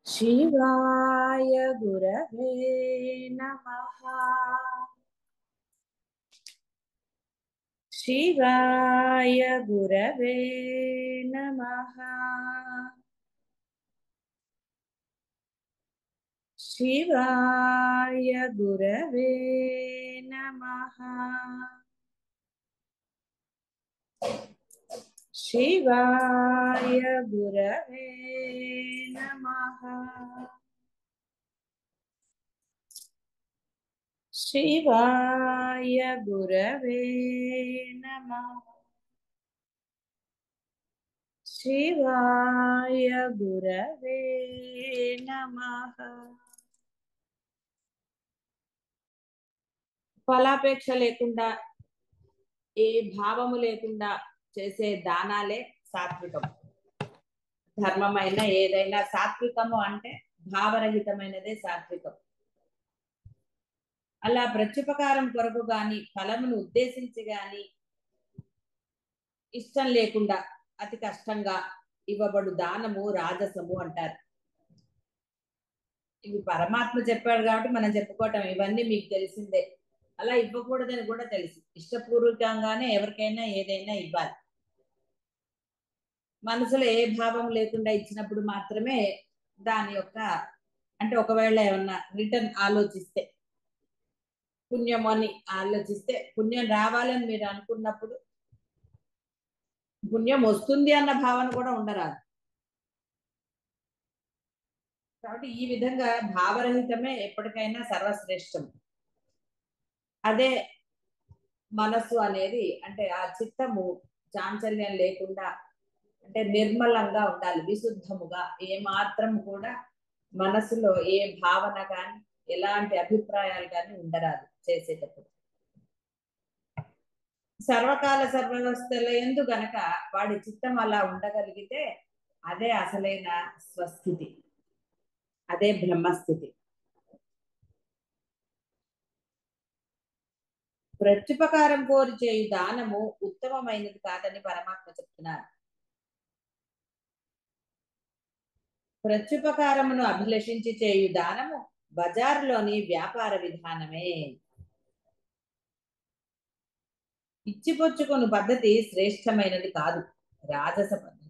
शिवाय गुरवे नमः। शिवाय गुरवे नमः। शिवाय गुरवे नमः। शिवाय गुरवे नमः। शिवाय गुरवे नमः। शिवाय गुरवे नमः। ఫలాపేక్ష లేకుండా ఏ భావము లేకుండా చేసే దానాలే సాత్వికం. ధర్మమైన ఏదైనా సాత్వికము అంటే భావరహితమైనదే సాత్వికం. అలా ప్రత్యుపకారం కొరకు గాని ఫలమును ఉద్దేశించి గాని ఇష్టం లేకుండా అతి కష్టంగా ఇవ్వబడు దానము రాజసము అంటారు. ఇవి పరమాత్మ చెప్పాడు కాబట్టి మనం చెప్పుకోవటం ఇవన్నీ మీకు తెలిసిందే. అలా ఇవ్వకూడదని కూడా తెలుసు. ఇష్టపూర్వకంగానే ఎవరికైనా ఏదైనా ఇవ్వాలి. మనసులో ఏ భావం లేకుండా ఇచ్చినప్పుడు మాత్రమే దాని యొక్క అంటే ఒకవేళ ఏమన్నా రిటర్న్ ఆలోచిస్తే పుణ్యం అని ఆలోచిస్తే పుణ్యం రావాలని మీరు అనుకున్నప్పుడు పుణ్యం వస్తుంది అన్న భావన కూడా ఉండరాదు. కాబట్టి ఈ విధంగా భావరహితమే ఎప్పటికైనా సర్వశ్రేష్టం. అదే మనస్సు అనేది అంటే ఆ చిత్తము చాంచల్యం లేకుండా అంటే నిర్మలంగా ఉండాలి, విశుద్ధముగా. ఏ మాత్రం కూడా మనసులో ఏ భావన కానీ ఎలాంటి అభిప్రాయాలు కానీ ఉండరాదు చేసేటప్పుడు. సర్వకాల సర్వవస్థల ఎందు గనక వాడి చిత్తం అలా ఉండగలిగితే అదే అసలైన స్వస్థితి, అదే బ్రహ్మస్థితి. ప్రత్యుపకారం కోరి చేయు దానము ఉత్తమమైనది కాదని పరమాత్మ చెప్తున్నారు. ప్రత్యుపకారమును అభిలషించి చేయు దానము బజారులోని వ్యాపార విధానమే. ఇచ్చిపుచ్చుకుని పద్ధతి శ్రేష్టమైనది కాదు, రాజస పద్ధతి.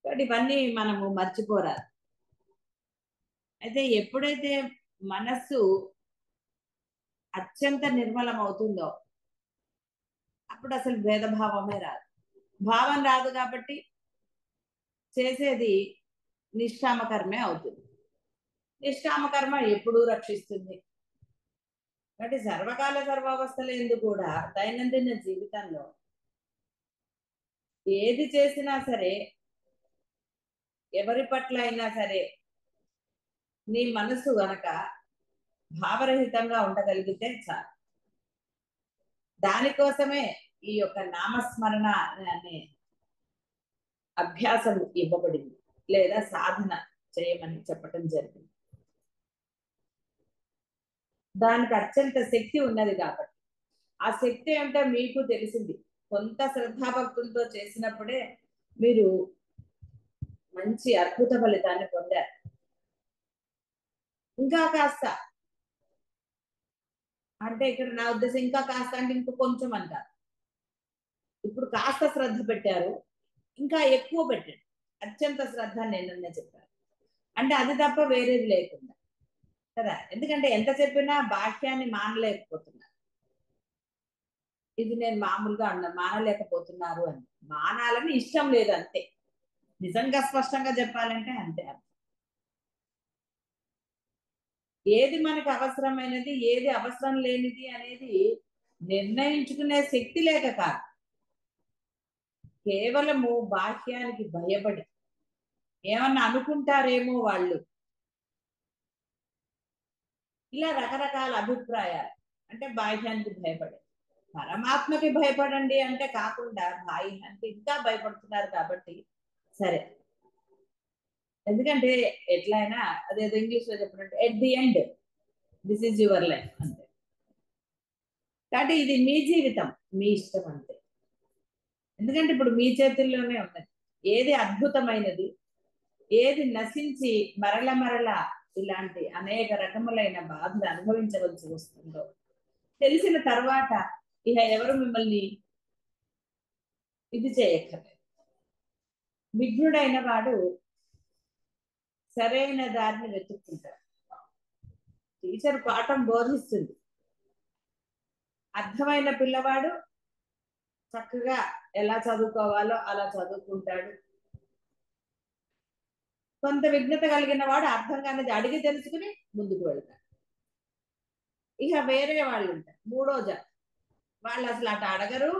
కాబట్టి ఇవన్నీ మనము మర్చిపోరాదు. అయితే ఎప్పుడైతే మనస్సు అత్యంత నిర్మలం అవుతుందో అప్పుడు అసలు భేదభావమే రాదు. భావం రాదు కాబట్టి చేసేది నిష్కామకర్మే అవుతుంది. నిష్కామకర్మ ఎప్పుడూ రక్షిస్తుంది. కాబట్టి సర్వకాల సర్వావస్థలు ఎందుకు కూడా దైనందిన జీవితంలో ఏది చేసినా సరే, ఎవరి పట్ల అయినా సరే నీ మనసు గనక భావరహితంగా ఉండగలిగితే చాలు. దానికోసమే ఈ యొక్క నామస్మరణ అనే అభ్యాసం ఇవ్వబడింది, లేదా సాధన చేయమని చెప్పటం జరిగింది. దానికి అత్యంత శక్తి ఉన్నది కాబట్టి ఆ శక్తి ఏమిటో మీకు తెలిసింది. కొంత శ్రద్ధాభక్తులతో చేసినప్పుడే మీరు మంచి అద్భుత ఫలితాన్ని పొందారు. ఇంకా కాస్త అంటే ఇక్కడ నా ఉద్దేశం ఇంకా కాస్త అంటే ఇంకో కొంచెం అంటారు. ఇప్పుడు కాస్త శ్రద్ధ పెట్టారు, ఇంకా ఎక్కువ పెట్టండి. అత్యంత శ్రద్ధ నేనన్నే చెప్పాను అంటే అది తప్ప వేరేది లేకుండా కదా. ఎందుకంటే ఎంత చెప్పినా బాహ్యాన్ని మానలేకపోతున్నారు. ఇది నేను మామూలుగా అన్నా మానలేకపోతున్నారు అని. మానాలని ఇష్టం లేదు అంతే. నిజంగా స్పష్టంగా చెప్పాలంటే అంతే. ఏది మనకు అవసరమైనది ఏది అవసరం లేనిది అనేది నిర్ణయించుకునే శక్తి లేక కాదు, కేవలము బాహ్యానికి భయపడి ఏమన్నా అనుకుంటారేమో వాళ్ళు, ఇలా రకరకాల అభిప్రాయాలు అంటే బాహ్యానికి భయపడే. పరమాత్మకి భయపడండి అంటే కాకుండా బాహ్యానికి ఇంకా భయపడుతున్నారు కాబట్టి సరే. ఎందుకంటే ఎట్లయినా అదేదో ఇంగ్లీష్ లో చెప్పినట్టు at the end this is your life అంతే. కాబట్టి ఇది మీ జీవితం, మీ ఇష్టం అంతే. ఎందుకంటే ఇప్పుడు మీ చేతుల్లోనే ఉన్నది. ఏది అద్భుతమైనది, ఏది నశించి మరల మరల ఇలాంటి అనేక రకములైన బాధలు అనుభవించవలసి వస్తుందో తెలిసిన తర్వాత ఇక ఎవరు మిమ్మల్ని ఇది చేయక్కర్లేదు. విఘ్నుడైన వాడు సరైన దారిని వెతుక్కుంటాడు. టీచర్ పాఠం బోధిస్తుంది, అర్థమైన పిల్లవాడు చక్కగా ఎలా చదువుకోవాలో అలా చదువుకుంటాడు. కొంత విఘ్నత కలిగిన వాడు అర్థం కానిది అడిగి తెలుసుకుని ముందుకు వెళ్తాడు. ఇక వేరే వాళ్ళు ఉంటారు, మూడో జాతి వాళ్ళు అసలు అటు అడగరు,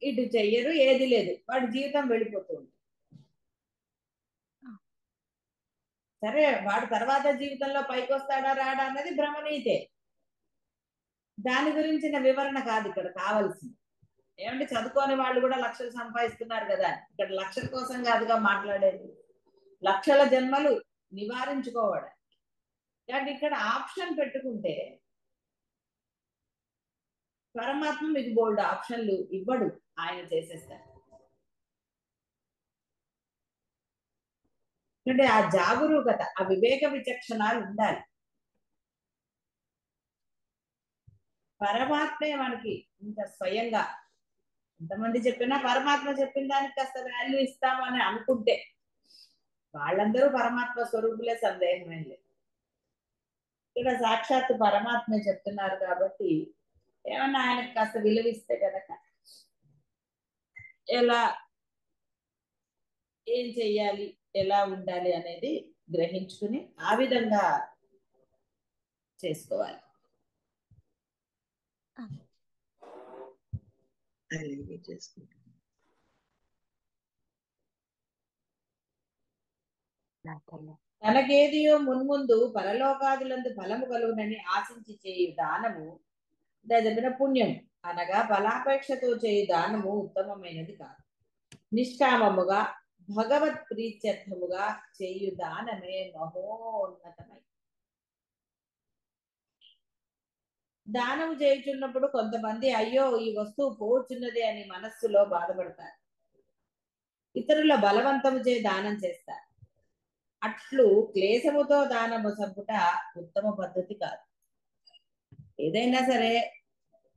ఇటు చెయ్యరు, ఏది లేదు, వాడి జీవితం వెళ్ళిపోతూ ఉంటుంది. సరే వాడు తర్వాత జీవితంలో పైకి వస్తాడా రాడా అన్నది భ్రమనీతే, దాని గురించిన వివరణ కాదు ఇక్కడ కావాల్సింది. ఏమంటే చదువుకోని వాళ్ళు కూడా లక్షలు సంపాదిస్తున్నారు కదా, ఇక్కడ లక్షల కోసం కాదుగా మాట్లాడేది, లక్షల జన్మలు నివారించుకోవడం. కానీ ఇక్కడ ఆప్షన్ పెట్టుకుంటే పరమాత్మ మీకు బోల్డ్ ఆప్షన్లు ఇవ్వడు, ఆయన చేసేస్తారు. అంటే ఆ జాగరూకత, ఆ వివేక విచక్షణాలు ఉండాలి. పరమాత్మే మనకి ఇంత స్వయంగా ఎంతమంది చెప్పినా పరమాత్మ చెప్పిన దానికి కాస్త వాల్యూ ఇస్తామని అనుకుంటే వాళ్ళందరూ పరమాత్మ స్వరూపులే, సందేహమే లేదు. ఇక్కడ సాక్షాత్తు పరమాత్మే చెప్తున్నారు కాబట్టి ఏమన్నా ఆయనకు కాస్త విలువిస్తే కనుక ఎలా ఏం చెయ్యాలి, ఎలా ఉండాలి అనేది గ్రహించుకుని ఆ విధంగా చేసుకోవాలి. తనకేదియో మున్ముందు పరలోకాదులందు ఫలము కలుగునని ఆశించి చేయు దానము చెప్పిన పుణ్యం అనగా ఫలాపేక్షతో చేయు దానము ఉత్తమమైనది కాదు. నిష్కామముగా భగవత్ ప్రీత్యర్థముగా చేయు దానమే మహోన్నతమై. దానము చేయుచున్నప్పుడు కొంతమంది అయ్యో ఈ వస్తువు పోచున్నది అని మనస్సులో బాధపడతారు, ఇతరుల బలవంతము చే దానం చేస్తారు. అట్లు క్లేశముతో దానము సంపుట ఉత్తమ పద్ధతి కాదు. ఏదైనా సరే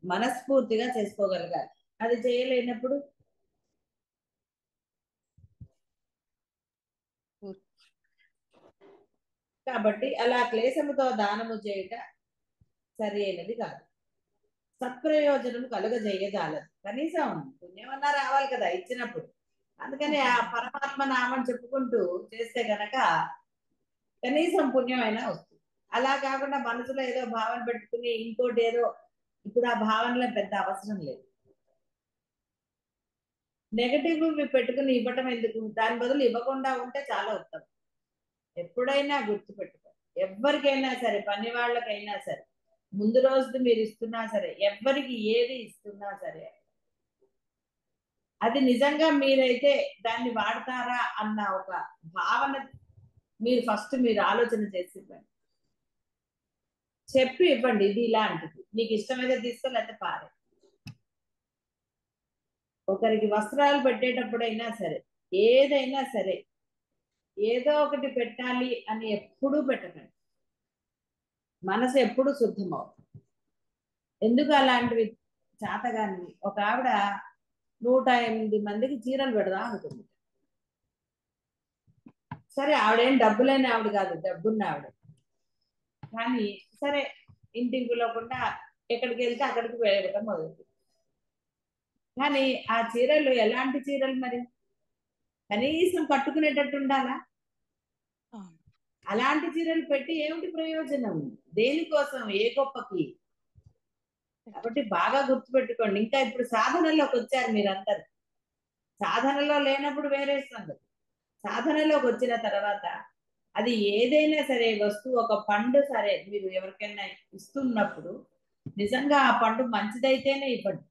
మనస్ఫూర్తిగా చేసుకోగలగాలి, అది చేయలేనప్పుడు కాబట్టి అలా క్లేశముతో దానము చేయుట సరి అయినది కాదు. సత్ప్రయోజనం కలుగజేయజాలదు. కనీసం పుణ్యమన్నా రావాలి కదా ఇచ్చినప్పుడు. అందుకని ఆ పరమాత్మ నామం చెప్పుకుంటూ చేస్తే గనక కనీసం పుణ్యమైనా వస్తుంది. అలా కాకుండా మనసులో ఏదో భావన పెట్టుకుని ఇంకోటి ఏదో, ఇప్పుడు ఆ భావనలో పెద్ద అవసరం లేదు. నెగటివ్ పెట్టుకుని ఇవ్వటం ఎందుకు, దాని బదులు ఇవ్వకుండా ఉంటే చాలా ఉత్తమం. ఎప్పుడైనా గుర్తుపెట్టుకో, ఎవరికైనా సరే, పని వాళ్ళకైనా సరే, ముందు రోజు మీరు ఇస్తున్నా సరే, ఎవరికి ఏది ఇస్తున్నా సరే, అది నిజంగా మీరైతే దాన్ని వాడతారా అన్న ఒక భావన మీరు ఫస్ట్ మీరు ఆలోచన చేసి ఇవ్వండి. చెప్పి ఇవ్వండి, ఇది ఇలాంటిది, నీకు ఇష్టమైతే తీసుకో లేకపోతే పారే. ఒకరికి వస్త్రాలు పెట్టేటప్పుడైనా సరే, ఏదైనా సరే, ఏదో ఒకటి పెట్టాలి అని ఎప్పుడూ పెట్టకండి. మనసు ఎప్పుడు శుద్ధమవుతుంది. ఎందుకు అలాంటివి చేతగాని, ఒక ఆవిడ 108 మందికి చీరలు పెడదాం అనుకుంది. సరే ఆవిడేం డబ్బులేని ఆవిడ కాదు, డబ్బున్న ఆవిడ. కానీ సరే ఇంటికి పిలవకుండా ఎక్కడికి వెళ్తే అక్కడికి వెళ్ళడం మొదలు. కానీ ఆ చీరలు ఎలాంటి చీరలు మరి, కనీసం కట్టుకునేటట్టు ఉండాలా? అలాంటి చీరలు పెట్టి ఏమిటి ప్రయోజనం, దేనికోసం, ఏ గొప్పకి? కాబట్టి బాగా గుర్తుపెట్టుకోండి. ఇంకా ఇప్పుడు సాధనలోకి వచ్చారు మీరందరూ. సాధనలో లేనప్పుడు వేరే సంగతి, సాధనలోకి వచ్చిన తర్వాత అది ఏదైనా సరే వస్తువు, ఒక పండు సరే, మీరు ఎవరికైనా ఇస్తున్నప్పుడు నిజంగా ఆ పండు మంచిదైతేనే ఇవ్వండి,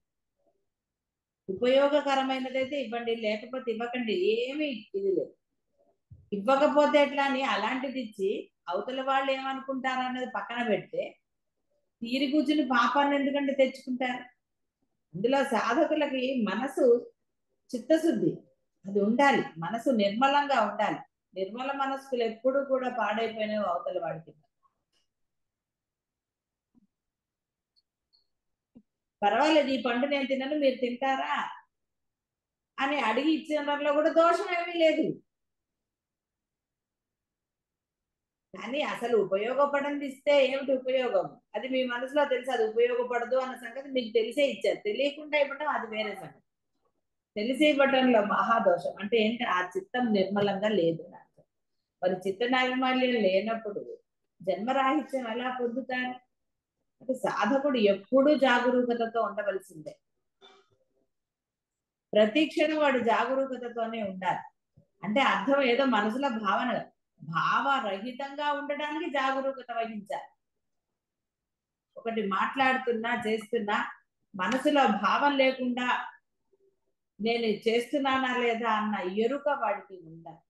ఉపయోగకరమైనదైతే ఇవ్వండి, లేకపోతే ఇవ్వకండి. ఏమి ఇది లేదు. ఇవ్వకపోతే ఎట్లా అని అలాంటిది ఇచ్చి అవతల వాళ్ళు ఏమనుకుంటారు అన్నది పక్కన పెడితే తీరి కూర్చుని పాపాన్ని ఎందుకంటే తెచ్చుకుంటారు. అందులో సాధకులకి మనసు చిత్తశుద్ధి అది ఉండాలి, మనసు నిర్మలంగా ఉండాలి. నిర్మల మనస్కులు ఎప్పుడు కూడా పాడైపోయినవి అవతల వాడికి. పర్వాలేదు, ఈ పండు నేను తినను, మీరు తింటారా అని అడిగి ఇచ్చినలో కూడా దోషం ఏమీ లేదు. కానీ అసలు ఉపయోగపడంది ఇస్తే ఏమిటి ఉపయోగం? అది మీ మనసులో తెలుసు అది ఉపయోగపడదు అన్న సంగతి మీకు తెలిసే ఇచ్చారు. తెలియకుండా ఇవ్వడం అది వేరే సంగతి. తెలిసి ఇవ్వడంలో మహాదోషం. అంటే ఏంటి? ఆ చిత్తం నిర్మలంగా లేదు. మరి చిత్త నైర్మల్యం లేనప్పుడు జన్మరాహిత్యం ఎలా పొందుతారు? అంటే సాధకుడు ఎప్పుడూ జాగరూకతతో ఉండవలసిందే. ప్రతి క్షణం వాడు జాగరూకతతోనే ఉండాలి. అంటే అర్థం ఏదో మనసులో భావన, భావరహితంగా ఉండడానికి జాగరూకత వహించాలి. ఒకటి మాట్లాడుతున్నా చేస్తున్నా మనసులో భావం లేకుండా నేను చేస్తున్నానా లేదా అన్న ఎరుక వాడికి ఉండాలి.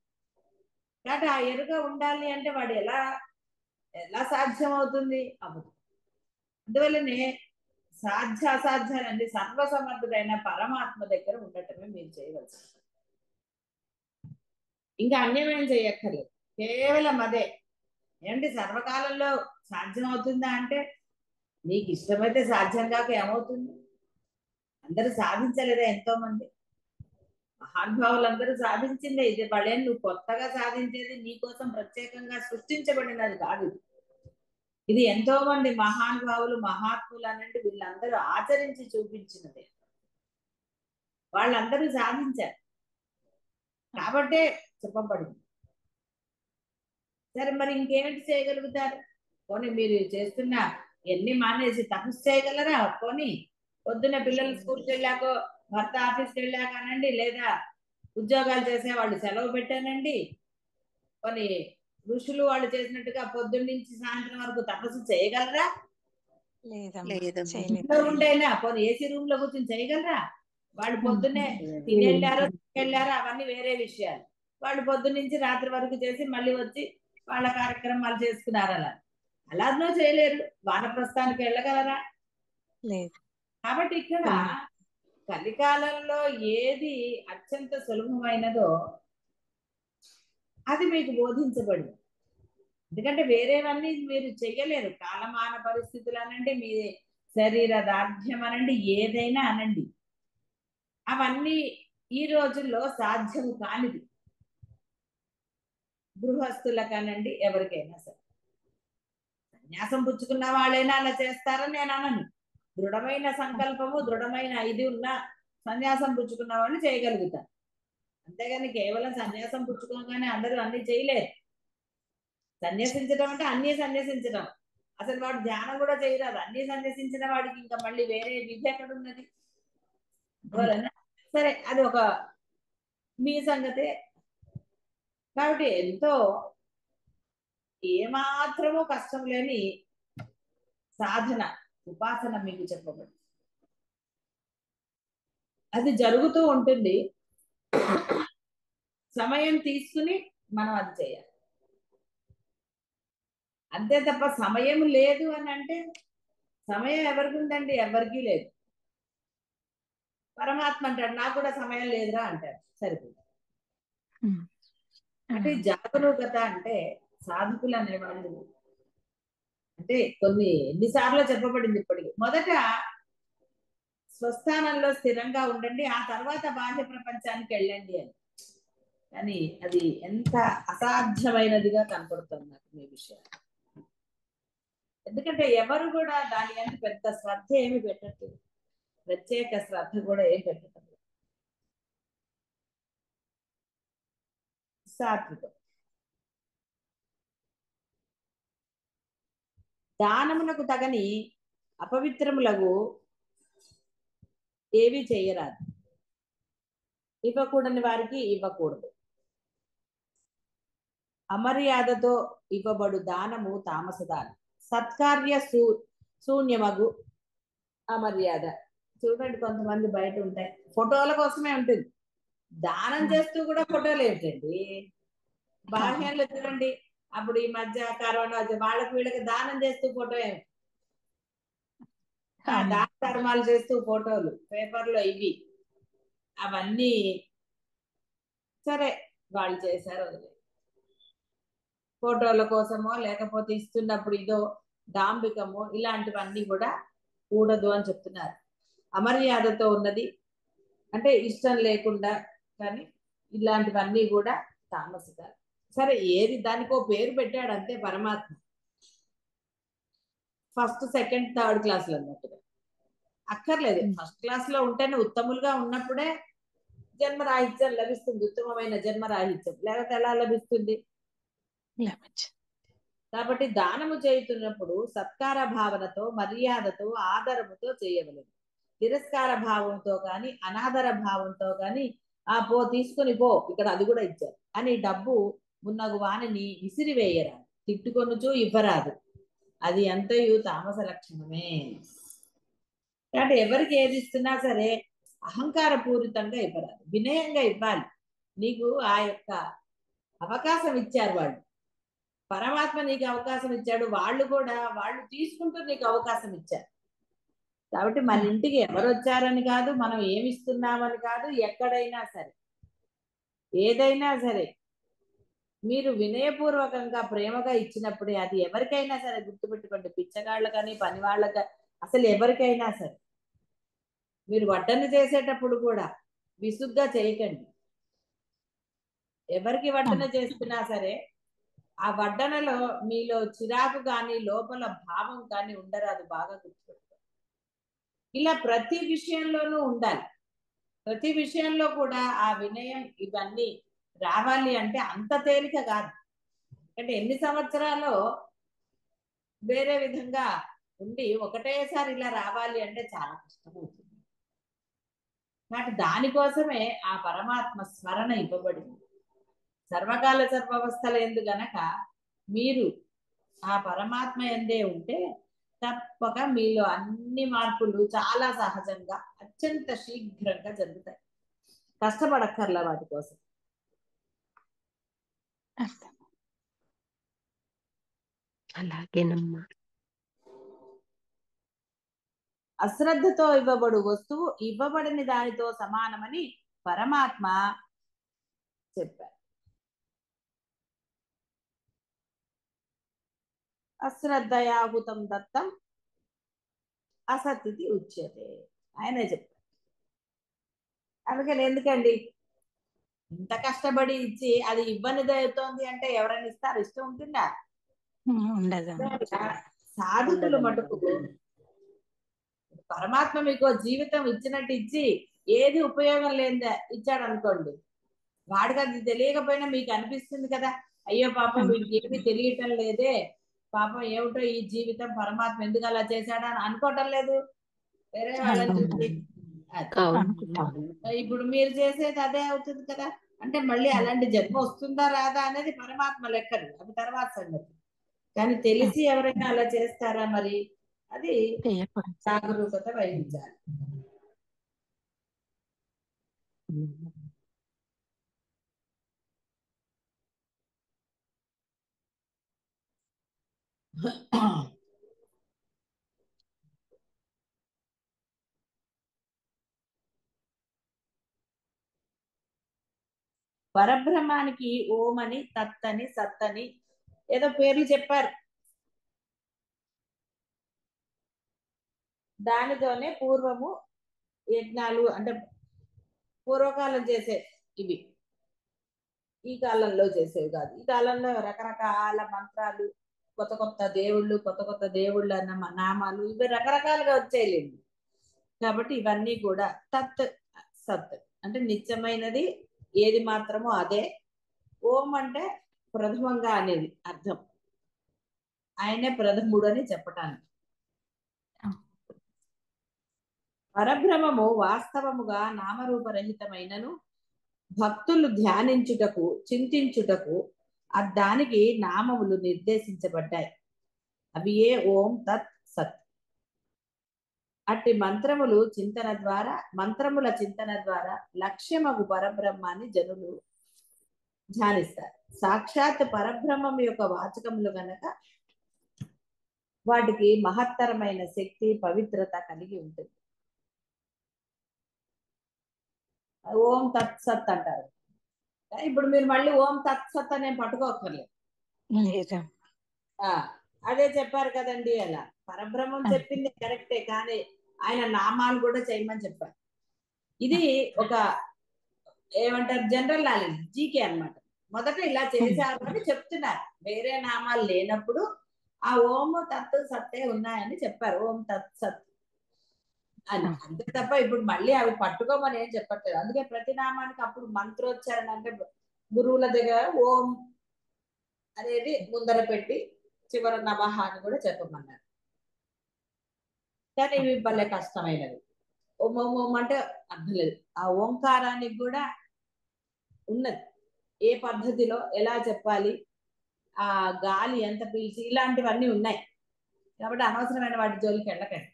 కాబట్టి ఆ ఎరుక ఉండాలి అంటే వాడు ఎలా ఎలా సాధ్యం అవుతుంది? అవ్వదు. అందువల్లనే సాధ్య అసాధ్యాలన్నీ సర్వసమర్థుడైన పరమాత్మ దగ్గర ఉండటమే మీరు చేయవలసింది. ఇంకా అన్యమేం చేయక్కర్లేదు, కేవలం అదే. ఏమంటే సర్వకాలంలో సాధ్యం అవుతుందా అంటే నీకు ఇష్టమైతే సాధ్యం కాక ఏమవుతుంది? అందరూ సాధించలేదా? ఎంతో మంది మహానుభావులందరూ సాధించిందే. ఇది వాళ్ళేం నువ్వు కొత్తగా సాధించేది, నీకోసం ప్రత్యేకంగా సృష్టించబడినది కాదు. ఇది ఎంతో మంది మహానుభావులు మహాత్ములు అనండి వీళ్ళందరూ ఆచరించి చూపించినదే. వాళ్ళందరూ సాధించారు కాబట్టే చెప్పబడింది. సరే, మరి ఇంకేమిటి చేయగలుగుతారు? పోనీ మీరు చేస్తున్న ఎన్ని మానేసి తపస్సు చేయగలరా? పోనీ పొద్దున్న పిల్లలు స్కూల్కి వెళ్ళాకో, భర్త ఆఫీస్కి వెళ్ళాకనండి, లేదా ఉద్యోగాలు చేసే వాళ్ళు సెలవు పెట్టానండి. పోనీ ఋషులు వాళ్ళు చేసినట్టుగా పొద్దున్న నుంచి సాయంత్రం వరకు తపస్సు చేయగలరా? ఇంట్లో ఉండేనా? పోనీ ఏసీ రూమ్ లో కూర్చొని చేయగలరా? వాళ్ళు పొద్దున్నే తినెళ్ళారో వెళ్ళారో అవన్నీ వేరే విషయాలు. వాళ్ళు పొద్దున్న నుంచి రాత్రి వరకు చేసి మళ్ళీ వచ్చి వాళ్ళ కార్యక్రమాలు చేసుకున్నారు. అలానో చేయలేరు. వానప్రస్థానికి వెళ్ళగలరా? కాబట్టి ఇక్కడ కలికాలంలో ఏది అత్యంత సులభమైనదో అది మీకు బోధించబడింది. ఎందుకంటే వేరేవన్నీ మీరు చెయ్యలేరు. కాలమాన పరిస్థితులు అనండి, మీ శరీర దార్ఢ్యం అనండి, ఏదైనా అనండి, అవన్నీ ఈ రోజుల్లో సాధ్యం కానిది. గృహస్థులకనండి, ఎవరికైనా సరే. సన్యాసం పుచ్చుకున్న వాళ్ళైనా అలా చేస్తారని నేను అనను. దృఢమైన సంకల్పము, దృఢమైన ఇది ఉన్న సన్యాసం పుచ్చుకున్న వాళ్ళు చేయగలుగుతారు. అంతేగాని కేవలం సన్యాసం పుచ్చుకోగానే అందరూ అన్ని చేయలేరు. సన్యాసించడం అంటే అన్ని సన్యాసించడం. అసలు వాడు ధ్యానం కూడా చేయరాదు. అన్ని సన్యాసించిన వాడికి ఇంకా మళ్ళీ వేరే విధి ఎక్కడ ఉన్నది? సరే, అది ఒక మీ సంగతే. కాబట్టి ఎంతో ఏమాత్రమో కష్టం లేని సాధన, ఉపాసన మీకు చెప్పబడి అది జరుగుతూ ఉంటుంది. సమయం తీసుకుని మనం అది చేయాలి. అంతే తప్ప సమయం లేదు అని అంటే సమయం ఎవరికి ఉందండి? ఎవరికీ లేదు. పరమాత్మ అంటాడు నాకు కూడా సమయం లేదురా అంటాడు. సరిపోతుంది. అంటే జాగరూకత అంటే సాధకులు అనేవాళ్ళు అంటే కొన్ని ఎన్నిసార్లు చెప్పబడింది ఇప్పటికి. మొదట స్వస్థానంలో స్థిరంగా ఉండండి, ఆ తర్వాత బాహ్య ప్రపంచానికి వెళ్ళండి అని. కానీ అది ఎంత అసాధ్యమైనదిగా కనపడుతుంది నాకు మీ విషయం. ఎందుకంటే ఎవరు కూడా దాని అంత పెద్ద శ్రద్ధ ఏమి పెట్టట్లేదు. ప్రత్యేక శ్రద్ధ కూడా ఏం పెట్టడం లేదు. సాత్వికం. దానమునకు తగని అపవిత్రములకు ఏవి చేయరాదు. ఇవ్వకూడని వారికి ఇవ్వకూడదు. అమర్యాదతో ఇవ్వబడు దానము తామస దానం. సత్కార్య శూన్యమగు అమర్యాద. చూడండి, కొంతమంది బయట ఉంటాయి ఫోటోల కోసమే ఉంటుంది. దానం చేస్తూ కూడా ఫోటోలు ఏమిటండి? బాహ్యంలో చూడండి, అప్పుడు ఈ మధ్య కరోనా వాళ్ళకి వీళ్ళకి దానం చేస్తూ ఫోటో ఏమిటి? దాన ధర్మాలు చేస్తూ ఫోటోలు పేపర్లో ఇవి అవన్నీ సరే వాళ్ళు చేశారు. ఫోటోల కోసమో లేకపోతే ఇస్తున్నప్పుడు ఇదో డాంబికమో ఇలాంటివన్నీ కూడా కూడదు అని చెప్తున్నారు. అమర్యాదతో ఉన్నది అంటే ఇష్టం లేకుండా కానీ ఇలాంటివన్నీ కూడా తామసికాలు. సరే ఏది దానికో పేరు పెట్టాడు అంతే పరమాత్మ. ఫస్ట్ సెకండ్ థర్డ్ క్లాసులు అన్నట్టుగా అక్కర్లేదు. ఫస్ట్ క్లాస్ లో ఉంటేనే ఉత్తములుగా ఉన్నప్పుడే జన్మరాహిత్యం లభిస్తుంది, ఉత్తమమైన జన్మరాహిత్యం. లేకపోతే ఎలా లభిస్తుంది? కాబట్టి దానము చేయుతున్నప్పుడు సత్కార భావనతో, మర్యాదతో, ఆదరముతో చేయవలెను. తిరస్కార భావంతో కానీ అనాదర భావంతో కానీ ఆ పో తీసుకుని పో, ఇక్కడ అది కూడా ఇచ్చారు అని డబ్బు మున్నగు వాణిని విసిరివేయరాదు, తిట్టుకొనుచూ ఇవ్వరాదు. అది అంతయు తామస లక్షణమే. కాబట్టి ఎవరికి ఏది ఇస్తున్నా సరే అహంకార పూరితంగా ఇవ్వరాదు, వినయంగా ఇవ్వాలి. నీకు ఆ యొక్క అవకాశం ఇచ్చారు వాళ్ళు, పరమాత్మ నీకు అవకాశం ఇచ్చాడు, వాళ్ళు కూడా వాళ్ళు తీసుకుంటూ నీకు అవకాశం ఇచ్చారు. కాబట్టి మన ఇంటికి ఎవరు వచ్చారని కాదు, మనం ఏమి ఇస్తున్నామని కాదు, ఎక్కడైనా సరే ఏదైనా సరే మీరు వినయపూర్వకంగా ప్రేమగా ఇచ్చినప్పుడే అది ఎవరికైనా సరే గుర్తుపెట్టుకోండి. పిచ్చగాళ్ళకని పని వాళ్ళక అసలు ఎవరికైనా సరే మీరు వడ్డన చేసేటప్పుడు కూడా విసుగ్గా చేయకండి. ఎవరికి వడ్డన చేస్తున్నా సరే ఆ వడ్డనలో మీలో చిరాకు కానీ లోపల భావం కానీ ఉండరాదు, బాగా గుర్తుపెట్టుకోండి. ఇలా ప్రతి విషయంలోనూ ఉండాలి. ప్రతి విషయంలో కూడా ఆ వినయం ఇవన్నీ రావాలి అంటే అంత తేలిక కాదు. అంటే ఎన్ని సంవత్సరాలు వేరే విధంగా ఉండి ఒకటేసారి ఇలా రావాలి అంటే చాలా కష్టమవుతుంది. కాబట్టి దానికోసమే ఆ పరమాత్మ స్మరణ ఇవ్వబడింది. సర్వకాల సర్వవస్థలు ఎందు గనక మీరు ఆ పరమాత్మ ఎందే ఉంటే తప్పక మీలో అన్ని మార్పులు చాలా సహజంగా అత్యంత శీఘ్రంగా జరుగుతాయి. కష్టపడక్కర్ల వాటి కోసం. అలాగేనమ్మా. అశ్రద్ధతో ఇవ్వబడు వస్తువు ఇవ్వబడిన దానితో సమానమని పరమాత్మ చెప్పారు. అశ్రద్ధయాహుతం దత్తం అసత్తి ఉచ్యతే, ఆయనే చెప్పారు. అందుకని ఎందుకండి ఇంత కష్టపడి ఇచ్చి అది ఇబ్బంది అవుతోంది అంటే ఎవరైనా ఇస్తారు? ఇష్టం ఉంటుందా? ఉండదు. సాధకులు మటుకు పరమాత్మ మీకు జీవితం ఇచ్చినట్టు ఇచ్చి ఏది ఉపయోగం లేనిదా ఇచ్చాడు అనుకోండి, వాడికి అది తెలియకపోయినా మీకు అనిపిస్తుంది కదా, అయ్యో పాపం వీడికి ఏమీ తెలియటం లేదే, పాపం ఏమిటో ఈ జీవితం, పరమాత్మ ఎందుకు అలా చేశాడా అని అనుకోవటం లేదు వేరే వాళ్ళని చూసి. ఇప్పుడు మీరు చేసేది అదే అవుతుంది కదా. అంటే మళ్ళీ అలాంటి జన్మ వస్తుందా రాదా అనేది పరమాత్మ లెక్కలు, అది తర్వాత సంగతి. కానీ తెలిసి ఎవరైనా అలా చేస్తారా? మరి అది జాగరూకత వహించాలి. పరబ్రహ్మానికి ఓం అని, తత్ అని, సత్ అని ఏదో పేర్లు చెప్పారు. దానితోనే పూర్వము యజ్ఞాలు అంటే పూర్వకాలం చేసే ఇవి ఈ కాలంలో చేసేవి కాదు. ఈ కాలంలో రకరకాల మంత్రాలు, కొత్త కొత్త దేవుళ్ళు అన్న నామాలు ఇవి రకరకాలుగా వచ్చేయండి. కాబట్టి ఇవన్నీ కూడా తత్ సత్ అంటే నిత్యమైనది ఏది మాత్రమో అదే. ఓం అంటే ప్రథమంగా అనేది అర్థం, ఆయనే ప్రథముడు అని చెప్పటానికి. పరబ్రహ్మము వాస్తవముగా నామరూపరహితమైనను భక్తులు ధ్యానించుటకు, చింతించుటకు దానికి నామములు నిర్దేశించబడ్డాయి. అవి ఏ ఓం తత్ సత్. అట్టి మంత్రముల చింతన ద్వారా లక్ష్యమగు పరబ్రహ్మాన్ని జనులు ధ్యానిస్తారు. సాక్షాత్ పరబ్రహ్మం యొక్క వాచకములు గనక వాటికి మహత్తరమైన శక్తి, పవిత్రత కలిగి ఉంటుంది. ఓం తత్ సత్ అంటారు. ఇప్పుడు మీరు మళ్ళీ ఓం తత్ సత్ అనే పట్టుకోక్కర్లేదు. లేదు. ఆ అదే చెప్పారు కదండి. అలా పరబ్రహ్మం ఆ, చెప్పింది కరెక్టే, కానీ ఆయన నామాలు కూడా చేయమని చెప్పారు. ఆ, ఇది ఒక ఏమంటారు జనరల్ నాలెడ్జ్, జీకే అన్నమాట. మొదట ఇలా చేశారు అని చెప్తున్నారు. వేరే నామాలు లేనప్పుడు ఆ ఓం తత్ సత్తే ఉన్నాయని చెప్పారు. ఓం తత్ సత్ అని, ఆ, అంతే తప్ప ఇప్పుడు మళ్ళీ అవి పట్టుకోమని ఏం చెప్పట్లేదు. అందుకే ప్రతి నామానికి అప్పుడు మంత్రోచ్చారణ అంటే గురువుల దగ్గర ఓం అనేది ముందర పెట్టి చివర నమః అని కూడా చెప్పమన్నారు. కానీ ఆ, ఇవి భలే కష్టమైనవి. ఓం ఓం ఓం అంటే అర్థం లేదు. ఆ ఓంకారానికి కూడా ఉన్నది, ఏ పద్ధతిలో ఎలా చెప్పాలి, ఆ గాలి ఎంత పీల్చి, ఇలాంటివన్నీ ఉన్నాయి. కాబట్టి అనవసరమైన వాటి జోలికి వెళ్ళకండి.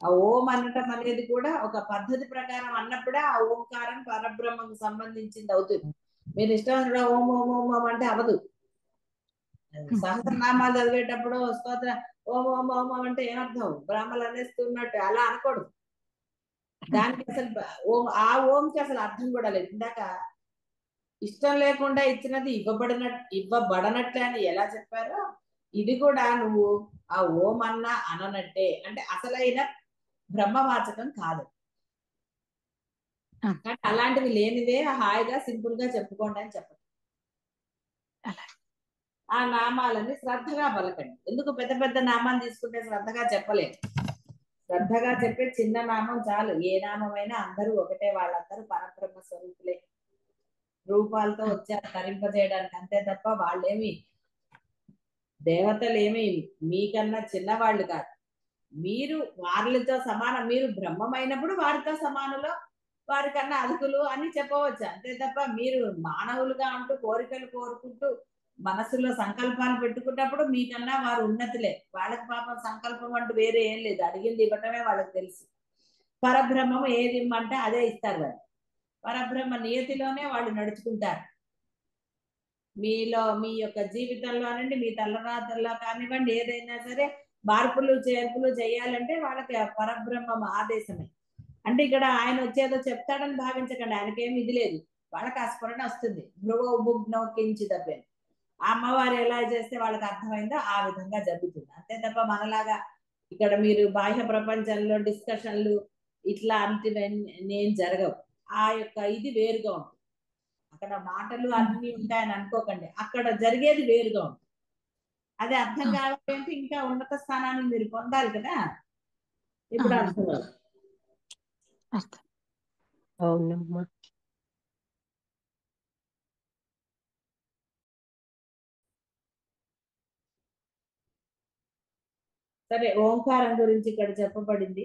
ఆ ఓం అనటం అనేది కూడా ఒక పద్ధతి ప్రకారం అన్నప్పుడే ఆ ఓంకారం పరబ్రహ్మకు సంబంధించింది అవుతుంది. మీరు ఇష్టం ఓం ఓం ఓం ఓం అంటే అవదు. సహస్రనామాలు చదివేటప్పుడు స్తోత్ర ఓం ఓం ఓం ఓం అంటే ఏమర్థం, బ్రాహ్మలు అనేస్తున్నట్టు అలా అనకూడదు. దానికి అసలు ఆ ఓంకి అసలు అర్థం కూడా లేదు. ఇందాక ఇష్టం లేకుండా ఇచ్చినది ఇవ్వబడనట్లే అని ఎలా చెప్పారో, ఇది కూడా నువ్వు ఆ ఓం అన్నా అననట్టే, అంటే అసలైన బ్రహ్మవాచకం కాదు. ఆ, కానీ అలాంటివి లేనిదే హాయిగా సింపుల్ గా చెప్పుకోండి అని చెప్పండి. అలా. ఆ నామాలని శ్రద్ధగా పలకండి. ఎందుకు పెద్ద పెద్ద నామాలు తీసుకుంటే శ్రద్ధగా చెప్పలేదు. శ్రద్ధగా చెప్పే చిన్న నామం చాలు. ఏ నామమైనా అందరూ ఒకటే, వాళ్ళందరూ పరబ్రహ్మ స్వరూపులే, రూపాలతో ఆ, వచ్చారు తరింపజేయడానికి, అంతే తప్ప వాళ్ళేమి దేవతలేమి మీకన్నా చిన్నవాళ్ళు కాదు. మీరు వారితో సమానం, మీరు బ్రహ్మమైనప్పుడు వారితో సమానులో, వారికన్నా అధికులు అని చెప్పవచ్చు. అంతే తప్ప మీరు మానవులుగా అంటూ కోరికలు కోరుకుంటూ మనసులో సంకల్పాలు పెట్టుకున్నప్పుడు మీకన్నా వారు ఉన్నతులే. వాళ్ళకి పాపం సంకల్పం అంటూ వేరే ఏం లేదు, అడిగింది ఇవ్వటమే వాళ్ళకి తెలుసు. పరబ్రహ్మం ఏది ఇమ్మంటే అదే ఇస్తారు వాళ్ళు. పరబ్రహ్మ నియతిలోనే వాళ్ళు నడుచుకుంటారు. మీలో మీ యొక్క జీవితంలోనండి, మీ తలరాతల్లో కానివ్వండి, ఏదైనా సరే మార్పులు చేర్పులు చేయాలంటే వాళ్ళకి ఆ పరబ్రహ్మం ఆదేశమే. అంటే ఇక్కడ ఆయన వచ్చేదో చెప్తాడని భావించకండి, ఆయనకేమి ఇది లేదు. వాళ్ళకి ఆ స్ఫురణ వస్తుంది. ధ్రువోబుగ్నో కించిదపే, ఆ అమ్మవారు ఎలా చేస్తే వాళ్ళకి అర్థమైందో ఆ విధంగా జరుగుతుంది. అంతే తప్ప మనలాగా ఇక్కడ మీరు బాహ్య ప్రపంచంలో డిస్కషన్లు ఇట్లా అంటే నేను జరగవు. ఆ యొక్క ఇది వేరుగా ఉంటుంది. అక్కడ మాటలు అన్ని ఉంటాయని అనుకోకండి, అక్కడ జరిగేది వేరుగా ఉంటుంది. అది అర్థం ఆ, కావాలి అంటే ఇంకా ఉన్నత స్థానాన్ని మీరు పొందాలి కదా. ఆ, ఇప్పుడు అర్థం అవుతుంది. అర్థం. అవునమ్మా. సరే, ఓంకారం గురించి ఇక్కడ చెప్పబడింది.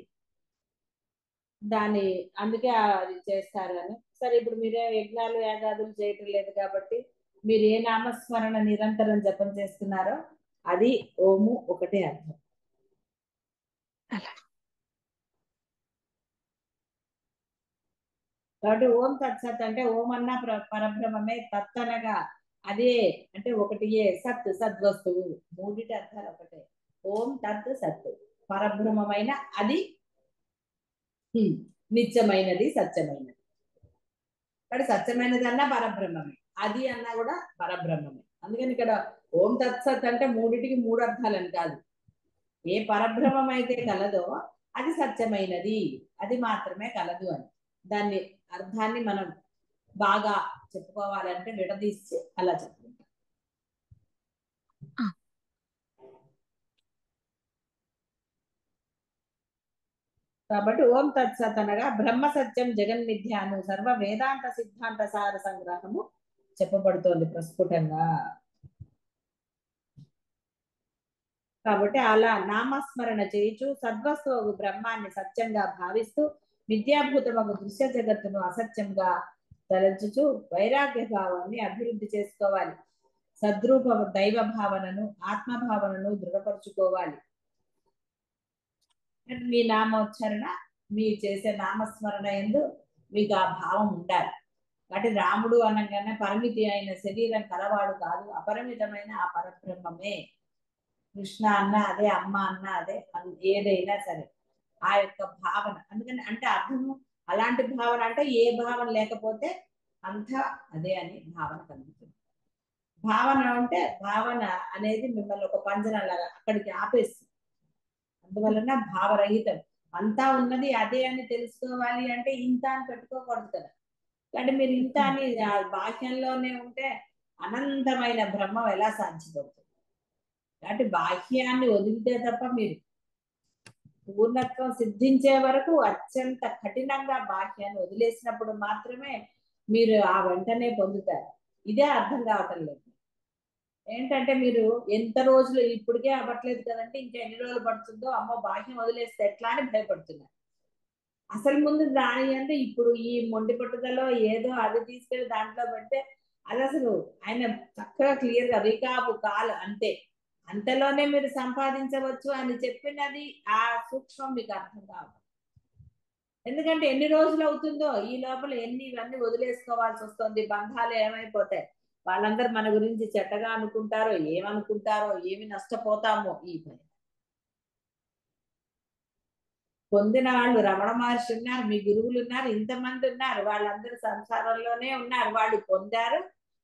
దాని అందుకే అది చేస్తారు అని. సరే, ఇప్పుడు మీరే యజ్ఞాలు యాగాదులు చేయటం లేదు కాబట్టి మీరు ఏ నామస్మరణ నిరంతరం జపం చేస్తున్నారో అది ఓము ఒకటే అర్థం. అలా. కాబట్టి ఓం తత్సత్ అంటే ఓం అన్న పరబ్రహ్మమే, తత్ అనగా అదే, అంటే ఒకటియే, సత్ సద్వస్తువు, మూడిటి అర్థాలు ఒకటే. ఓం తత్ సత్, పరబ్రహ్మమైన అది, నిత్యమైనది, సత్యమైనది. కానీ సత్యమైనది అన్నా పరబ్రహ్మమే, అది అన్నా కూడా పరబ్రహ్మమే. అందుకని ఇక్కడ ఓం తత్సత్ అంటే మూడిటికి మూడు అర్థాలని కాదు. ఏ పరబ్రహ్మం అయితే కలదో అది సత్యమైనది, అది మాత్రమే కలదు అని. దాన్ని అర్థాన్ని మనం బాగా చెప్పుకోవాలంటే విడదీసి అలా చెప్పుకుంటాం. ఆ, కాబట్టి ఓం తత్సత్ అనగా బ్రహ్మ సత్యం జగన్మిథ్యాను సర్వ వేదాంత సిద్ధాంత సార సంగ్రహము చెప్పబడుతోంది ప్రస్ఫుటంగా. కాబట్టి అలా నామస్మరణ చేయుచు సద్వస్తువు బ్రహ్మాన్ని సత్యంగా భావిస్తూ విద్యాభూతమగు దృశ్య జగత్తును అసత్యంగా తలచుచు వైరాగ్య భావాన్ని అభివృద్ధి చేసుకోవాలి. సద్రూప దైవ భావనను, ఆత్మ భావనను దృఢపరుచుకోవాలి. మీ నామోచ్చరణ, మీ చేసే నామస్మరణ ఎందు మీకు ఆ భావం ఉండాలి. కాబట్టి రాముడు అనగానే పరిమితి అయిన శరీరం కలవాడు కాదు, అపరిమితమైన ఆ పరబ్రహ్మమే. కృష్ణ అన్న అదే, అమ్మ అన్న అదే, ఏదైనా సరే ఆ యొక్క భావన. అందుకని అంటే అర్థము అలాంటి భావన అంటే ఏ భావన లేకపోతే అంతా అదే అని భావన కలుగుతుంది. భావన ఉంటే భావన అనేది మిమ్మల్ని ఒక పంజరంలాగా అక్కడికి ఆపేస్తుంది. అందువలన భావరహితం. అంతా ఉన్నది అదే అని తెలుసుకోవాలి అంటే ఇంత అని పెట్టుకోకూడదు కదా. కాబట్టి మీరు ఇంత అని బాహ్యంలోనే ఉంటే అనంతమైన బ్రహ్మం ఎలా సాధ్యపడుతుంది? కాబట్టి బాహ్యాన్ని వదిలితే తప్ప మీరు పూర్ణత్వం సిద్ధించే వరకు అత్యంత కఠినంగా బాహ్యాన్ని వదిలేసినప్పుడు మాత్రమే మీరు ఆ వెంటనే పొందుతారు. ఇదే అర్థం కావటం లేదు. ఏంటంటే మీరు ఎంత రోజులు ఇప్పటికే అవ్వట్లేదు కదంటే ఇంకా ఎన్ని రోజులు పడుతుందో, అమ్మో బాహ్యం వదిలేస్తే ఎట్లా అని భయపడుతున్నారు. అసలు ముందు దాని అంటే ఇప్పుడు ఈ మొండి పట్టుదలలో ఏదో అది తీసుకెళ్లి దాంట్లో పెడితే అది అసలు ఆయన చక్కగా క్లియర్ గా రికాబు కాలు అంతే, అంతలోనే మీరు సంపాదించవచ్చు అని చెప్పినది ఆ సూక్ష్మం మీకు అర్థం కావాలి. ఎందుకంటే ఎన్ని రోజులు అవుతుందో ఈ లోపల ఎన్ని ఇవన్నీ వదిలేసుకోవాల్సి వస్తుంది. బంధాలు ఏమైపోతాయి, వాళ్ళందరూ మన గురించి చెడ్డగా అనుకుంటారో, ఏమనుకుంటారో, ఏమి నష్టపోతామో ఈ పని. పొందిన వాళ్ళు రమణ మహర్షి ఉన్నారు, మీ గురువులు ఉన్నారు, ఇంతమంది ఉన్నారు, వాళ్ళందరూ సంసారంలోనే ఉన్నారు, వాళ్ళు పొందారు,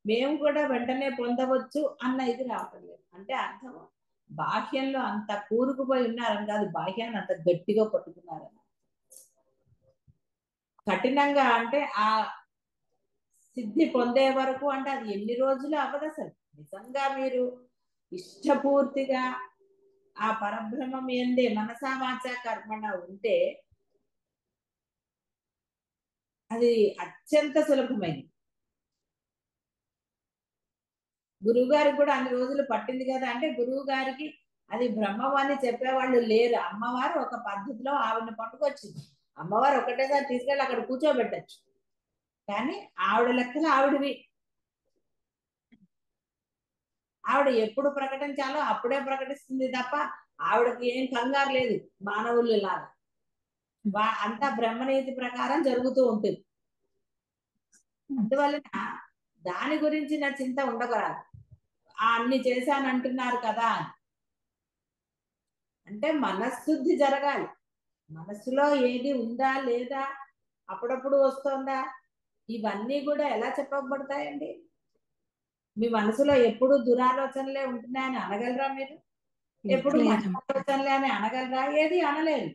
మేము కూడా వెంటనే పొందవచ్చు అన్న ఇది రావటం లేదు. అంటే అర్థం బాహ్యంలో అంత కూరుకుపోయి ఉన్నారని కాదు, బాహ్యాన్ని అంత గట్టిగా పట్టుకున్నారని. కఠినంగా అంటే ఆ సిద్ధి పొందే వరకు అంటే అది ఎన్ని రోజులు అవ్వదు అసలు. నిజంగా మీరు ఇష్టపూర్తిగా ఆ పరబ్రహ్మం ఎందే మనసా వాచా కర్మణ ఉంటే అది అత్యంత సులభమైనది. గురువు గారికి కూడా అన్ని రోజులు పట్టింది కదా అంటే గురువు గారికి అది బ్రహ్మం అని చెప్పేవాళ్ళు లేరు. అమ్మవారు ఒక పద్ధతిలో ఆవిడని పట్టుకొచ్చింది. అమ్మవారు ఒకటేసారి తీసుకెళ్ళి అక్కడ కూర్చోబెట్టచ్చు, కానీ ఆవిడ లెక్కలు ఆవిడవి. ఆవిడ ఎప్పుడు ప్రకటించాలో అప్పుడే ప్రకటిస్తుంది తప్ప ఆవిడకి ఏం కంగారు లేదు మానవులు లాగా. అంతా బ్రహ్మనీతి ప్రకారం జరుగుతూ ఉంటుంది. అందువలన దాని గురించి నా చింత ఉండకూడదు. అన్ని చేశానంటున్నారు కదా అంటే మనశుద్ధి జరగాలి. మనసులో ఏది ఉందా లేదా, అప్పుడప్పుడు వస్తుందా, ఇవన్నీ కూడా ఎలా చెప్పబడతాయండి? మీ మనసులో ఎప్పుడు దురాలోచనలే ఉంటున్నాయని అనగలరా మీరు? ఎప్పుడు మంచి ఆలోచనలే అని అనగలరా? ఏది అనలేరు.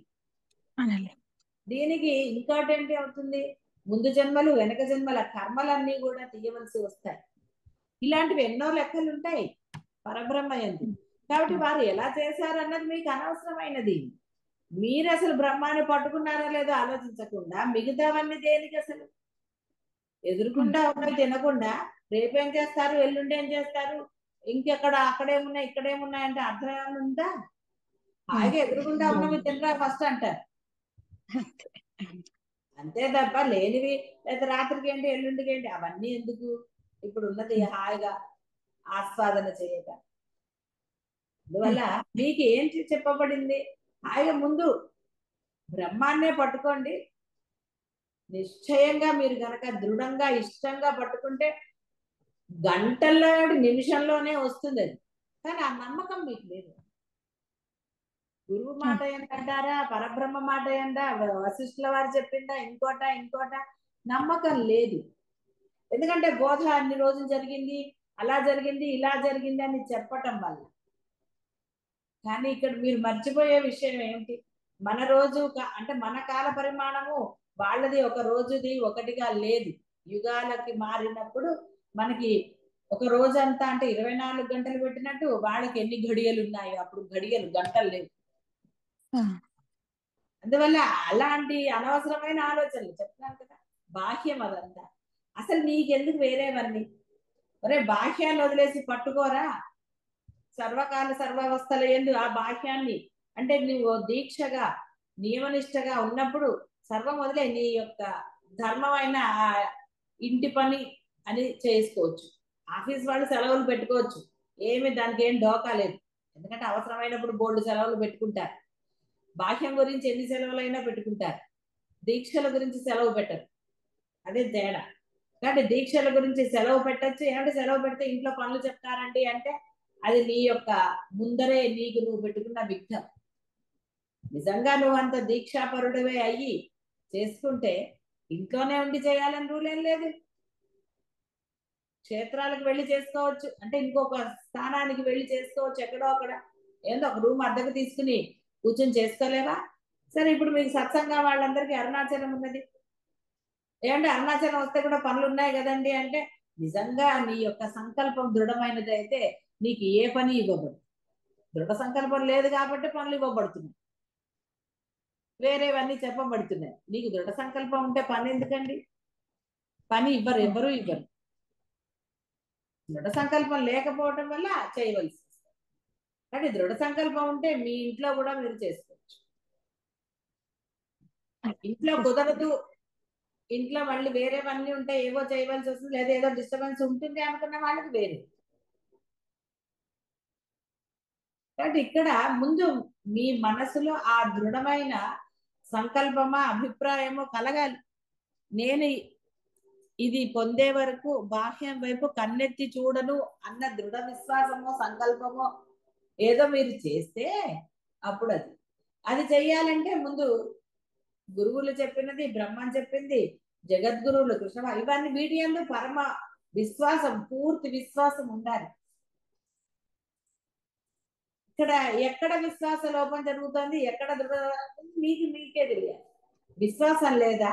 దీనికి ఇంకోటి ఏంటి అవుతుంది, ముందు జన్మలు వెనక జన్మల కర్మలన్నీ కూడా తీయవలసి వస్తాయి. ఇలాంటివి ఎన్నో లెక్కలు ఉంటాయి పరబ్రహ్మ యందు. కాబట్టి వారు ఎలా చేశారన్నది మీకు అనవసరమైనది. మీరు అసలు బ్రహ్మాన్ని పట్టుకున్నారో లేదో ఆలోచించకుండా మిగతావన్నీ దేనికి అసలు? ఎదురుకుండా ఉన్నవి తినకుండా రేపేం చేస్తారు, ఎల్లుండి ఏం చేస్తారు, ఇంకెక్కడ అక్కడేమున్నాయి ఇక్కడేమున్నాయి అంటే అర్థం ఏమైనా ఉందా? హాయిగా ఎదురుకుండా ఉన్నవి తినరా ఫస్ట్ అంటారు అంతే తప్ప లేనివి లేదా రాత్రికి ఏంటి ఎల్లుండికి ఏంటి అవన్నీ ఎందుకు? ఇప్పుడు ఉన్నది హాయిగా ఆస్వాదన చేయక. అందువల్ల మీకు ఏంటి చెప్పబడింది? హాయిగా ముందు బ్రహ్మాన్నే పట్టుకోండి. నిశ్చయంగా మీరు గనక దృఢంగా ఇష్టంగా పట్టుకుంటే గంటల్లో నిమిషంలోనే వస్తుంది అది. కానీ ఆ నమ్మకం మీకు లేదు. గురువు మాట ఏంటంటారా, పరబ్రహ్మ మాట ఏంటా, వశిష్ఠుల వారు చెప్పిందా, ఇంకోట నమ్మకం లేదు. ఎందుకంటే బోధ అన్ని రోజులు జరిగింది, అలా జరిగింది, ఇలా జరిగింది అని చెప్పటం వల్ల. కానీ ఇక్కడ మీరు మర్చిపోయే విషయం ఏమిటి, మన రోజు అంటే మన కాల పరిమాణము వాళ్ళది ఒక రోజుది ఒకటిగా లేదు. యుగాలకి మారినప్పుడు మనకి ఒక రోజంతా అంటే 24 గంటలు పెట్టినట్టు వాళ్ళకి ఎన్ని ఘడియలు ఉన్నాయో అప్పుడు ఘడియలు గంటలు లేవు. అందువల్ల అలాంటి అనవసరమైన ఆలోచనలు చెప్తున్నాను కదా, బాహ్యం అదంతా. అసలు నీకెందుకు వేరేవన్నీ? ఒరే బాహ్యాన్ని వదిలేసి పట్టుకోరా, సర్వకాల సర్వావస్థల యందు ఆ బాహ్యాన్ని అంటే నువ్వు దీక్షగా నియమనిష్టగా ఉన్నప్పుడు సర్వం వదిలే నీ యొక్క ధర్మమైన ఆ ఇంటి పని అని చేసుకోవచ్చు. ఆఫీస్ వాళ్ళు సెలవులు పెట్టుకోవచ్చు, ఏమి దానికి ఏం డోకా లేదు. ఎందుకంటే అవసరమైనప్పుడు బోల్డ్ సెలవులు పెట్టుకుంటారు. బాహ్యం గురించి ఎన్ని సెలవులైనా పెట్టుకుంటారు, దీక్షల గురించి సెలవు పెట్టరు. అదే తేడా. కాబట్టి దీక్షల గురించి సెలవు పెట్టచ్చు. ఏమంటే సెలవు పెడితే ఇంట్లో పనులు చెప్తారండి అంటే అది నీ యొక్క ముందరే నీకు నువ్వు పెట్టుకున్న విఘ్నం. నిజంగా నువ్వు అంత దీక్షాపరుడవే అయ్యి చేసుకుంటే ఇంట్లోనే ఉండి చేయాలని రూల్ ఏం లేదు. క్షేత్రాలకు వెళ్ళి చేసుకోవచ్చు, అంటే ఇంకొక స్థానానికి వెళ్ళి చేసుకోవచ్చు, ఎక్కడో అక్కడ ఏందో ఒక రూమ్ అద్దెకు తీసుకుని కూర్చొని చేసుకోలేవా? సరే, ఇప్పుడు మీకు సత్సంగా వాళ్ళందరికీ అరుణాచలం ఉన్నది, ఏమంటే అరుణాచలం వస్తే కూడా పనులు ఉన్నాయి కదండి అంటే, నిజంగా నీ యొక్క సంకల్పం దృఢమైనది అయితే నీకు ఏ పని ఇవ్వబడదు. దృఢ సంకల్పం లేదు కాబట్టి పనులు ఇవ్వబడుతున్నాయి, వేరేవన్నీ చెప్పబడుతున్నాయి. నీకు దృఢ సంకల్పం ఉంటే పని ఎందుకండి? పని ఇవ్వరు, ఎవరు ఇవ్వరు. దృఢ సంకల్పం లేకపోవటం వల్ల చేయవలసి వస్తుంది. కానీ దృఢ సంకల్పం ఉంటే మీ ఇంట్లో కూడా మీరు చేసుకోవచ్చు. ఇంట్లో కుదరదు, ఇంట్లో మళ్ళీ వేరేవన్నీ ఉంటాయి, ఏవో చేయవలసి వస్తుంది, లేదా ఏదో డిస్టర్బెన్స్ ఉంటుంది అనుకున్న వాళ్ళకి వేరే. కాబట్టి ఇక్కడ ముందు మీ మనసులో ఆ దృఢమైన సంకల్పమా అభిప్రాయమో కలగాలి. నేను ఇది పొందే వరకు బాహ్యం వైపు కన్నెత్తి చూడను అన్న దృఢ విశ్వాసమో సంకల్పమో ఏదో మీరు చేస్తే అప్పుడు అది చెయ్యాలంటే ముందు గురువులు చెప్పినది, బ్రహ్మం చెప్పింది, జగద్గురువులు కృష్ణ ఇవన్నీ వీటి యందు పరమ విశ్వాసం, పూర్తి విశ్వాసం ఉండాలి. ఇక్కడ ఎక్కడ విశ్వాస లోపం జరుగుతుంది, ఎక్కడ దృఢ మీకే తెలియాలి. విశ్వాసం లేదా,